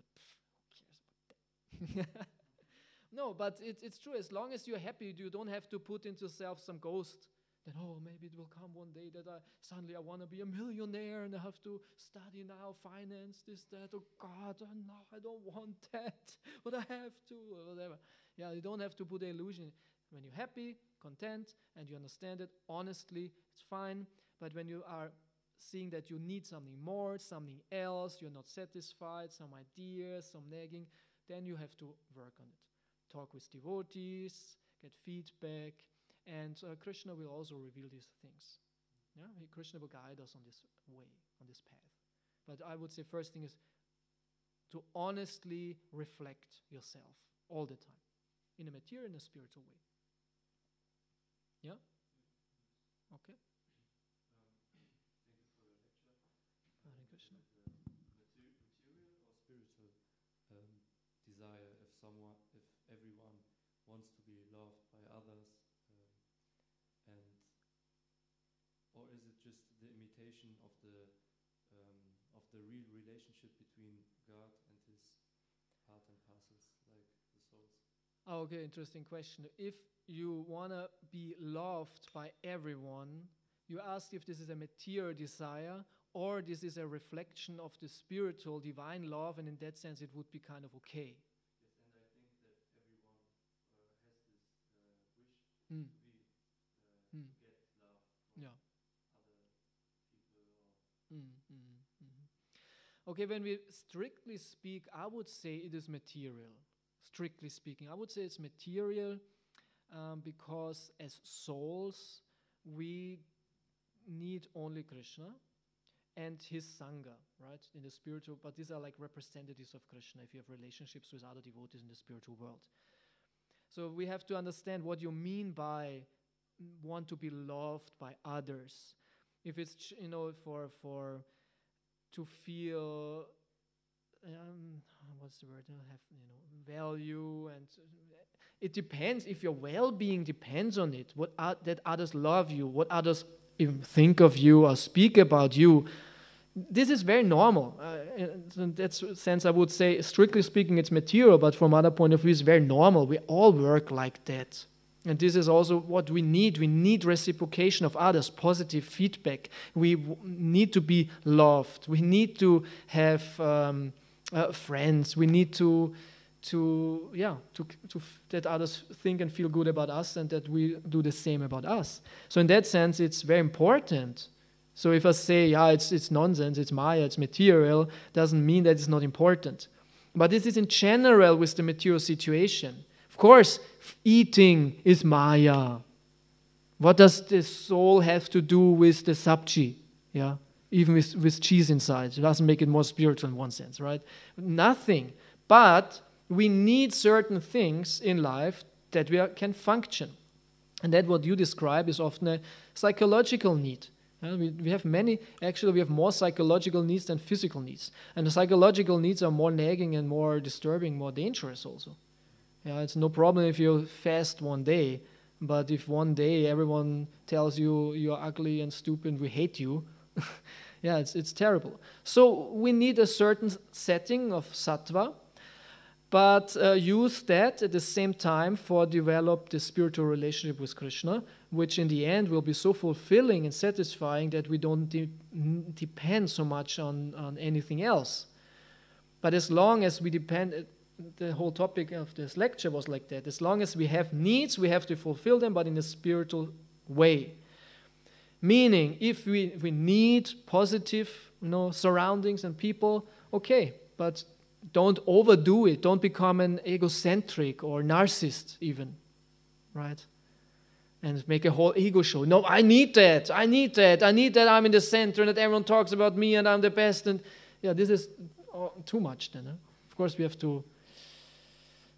about that? No, but it's true. As long as you're happy, you don't have to put into yourself some ghost. Then, maybe it will come one day that suddenly I want to be a millionaire and I have to study now, finance, this, that. Oh, God, no, I don't want that. But I have to, or whatever. Yeah, you don't have to put the illusion. When you're happy, content, and you understand it honestly, it's fine. But when you are seeing that you need something more, something else, you're not satisfied, some ideas, some nagging, then you have to work on it. Talk with devotees, get feedback, and Krishna will also reveal these things. Yeah, Krishna will guide us on this way, on this path. But I would say first thing is to honestly reflect yourself all the time, in a material and a spiritual way. Yeah? Okay. Thank you for your lecture. Hare Krishna. Material or spiritual desire, if everyone wants to be loved by others, or is it just the imitation of the real relationship between God and his part and parcels, like the souls? Okay, interesting question. If you want to be loved by everyone, you ask if this is a material desire or this is a reflection of the spiritual divine love, and in that sense it would be kind of okay. Yes, and I think that everyone has this wish Mm. to get love from Yeah. other people. Okay, when we strictly speak, I would say it is material. Strictly speaking, I would say it's material because as souls, we need only Krishna and his Sangha, right, in the spiritual, but these are like representatives of Krishna if you have relationships with other devotees in the spiritual world. So we have to understand what you mean by want to be loved by others. If it's, to feel what's the word? Have value, and it depends. If your well-being depends on it, that others love you, what others even think of you or speak about you, this is very normal. In that sense, I would say, strictly speaking, it's material, but from other point of view, it's very normal. We all work like that. And this is also what we need. We need reciprocation of others, positive feedback. We need to be loved. We need to have friends. We need to that others think and feel good about us, and that we do the same about us. So in that sense, it's very important. So if I say, it's nonsense, it's Maya, it's material, doesn't mean that it's not important. But this is in general with the material situation. Of course, eating is Maya. What does the soul have to do with the sabji? Yeah, even with cheese inside. It doesn't make it more spiritual in one sense, right? Nothing. But we need certain things in life that can function. And that what you describe is often a psychological need. We have more psychological needs than physical needs. And the psychological needs are more nagging and more disturbing, more dangerous also. Yeah, it's no problem if you fast one day, but if one day everyone tells you you're ugly and stupid, we hate you, yeah, it's terrible. So we need a certain setting of sattva, but use that at the same time for develop the spiritual relationship with Krishna, which in the end will be so fulfilling and satisfying that we don't depend so much on anything else. But as long as we depend, the whole topic of this lecture was like that. As long as we have needs, we have to fulfill them, but in a spiritual way. Meaning, if we need positive, surroundings and people, okay, but don't overdo it. Don't become an egocentric or narcissist even, right? And make a whole ego show. No, I need that. I'm in the center and that everyone talks about me and I'm the best. And yeah, this is too much then. Huh? Of course, we have to.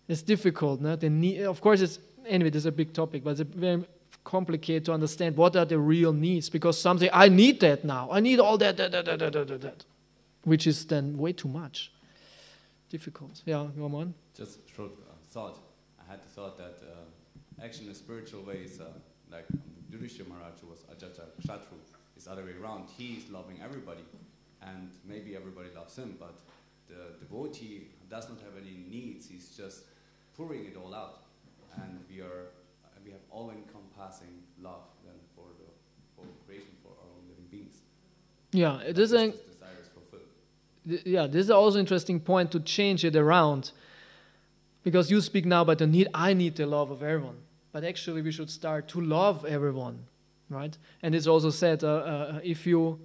It's difficult. No? Of course, this is a big topic, but it's very complicated to understand what are the real needs, because some say, I need that now. I need all that, which is then way too much. Difficult. Yeah, go on. Just a short thought. I had the thought that actually in a spiritual way is like Yudhishthira Maharaj was Ajaja Kshatru. It's the other way around. He is loving everybody, and maybe everybody loves him, but the devotee does not have any needs. He's just pouring it all out, and we have all-encompassing love then for the whole creation, for our own living beings. Yeah, it is desire is fulfilled. Yeah, this is also an interesting point to change it around, because you speak now about the need. I need the love of everyone, but actually we should start to love everyone, right? And it's also said, if you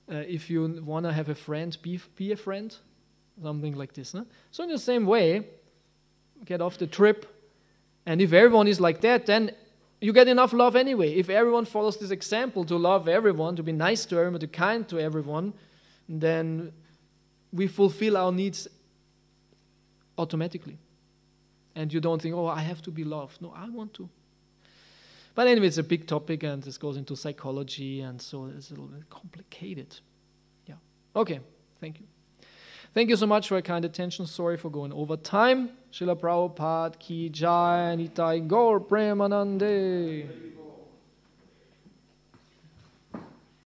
want to have a friend, be a friend, something like this. Huh? So in the same way, get off the trip, and if everyone is like that, then you get enough love anyway. If everyone follows this example to love everyone, to be nice to everyone, to be kind to everyone, then we fulfill our needs automatically. And you don't think, I have to be loved. No, I want to. But anyway, it's a big topic, and this goes into psychology, and so it's a little bit complicated. Yeah. Okay, thank you. Thank you so much for your kind attention. Sorry for going over time. Srila Prabhupada Ki Jai, Nitai Gaur Premanande.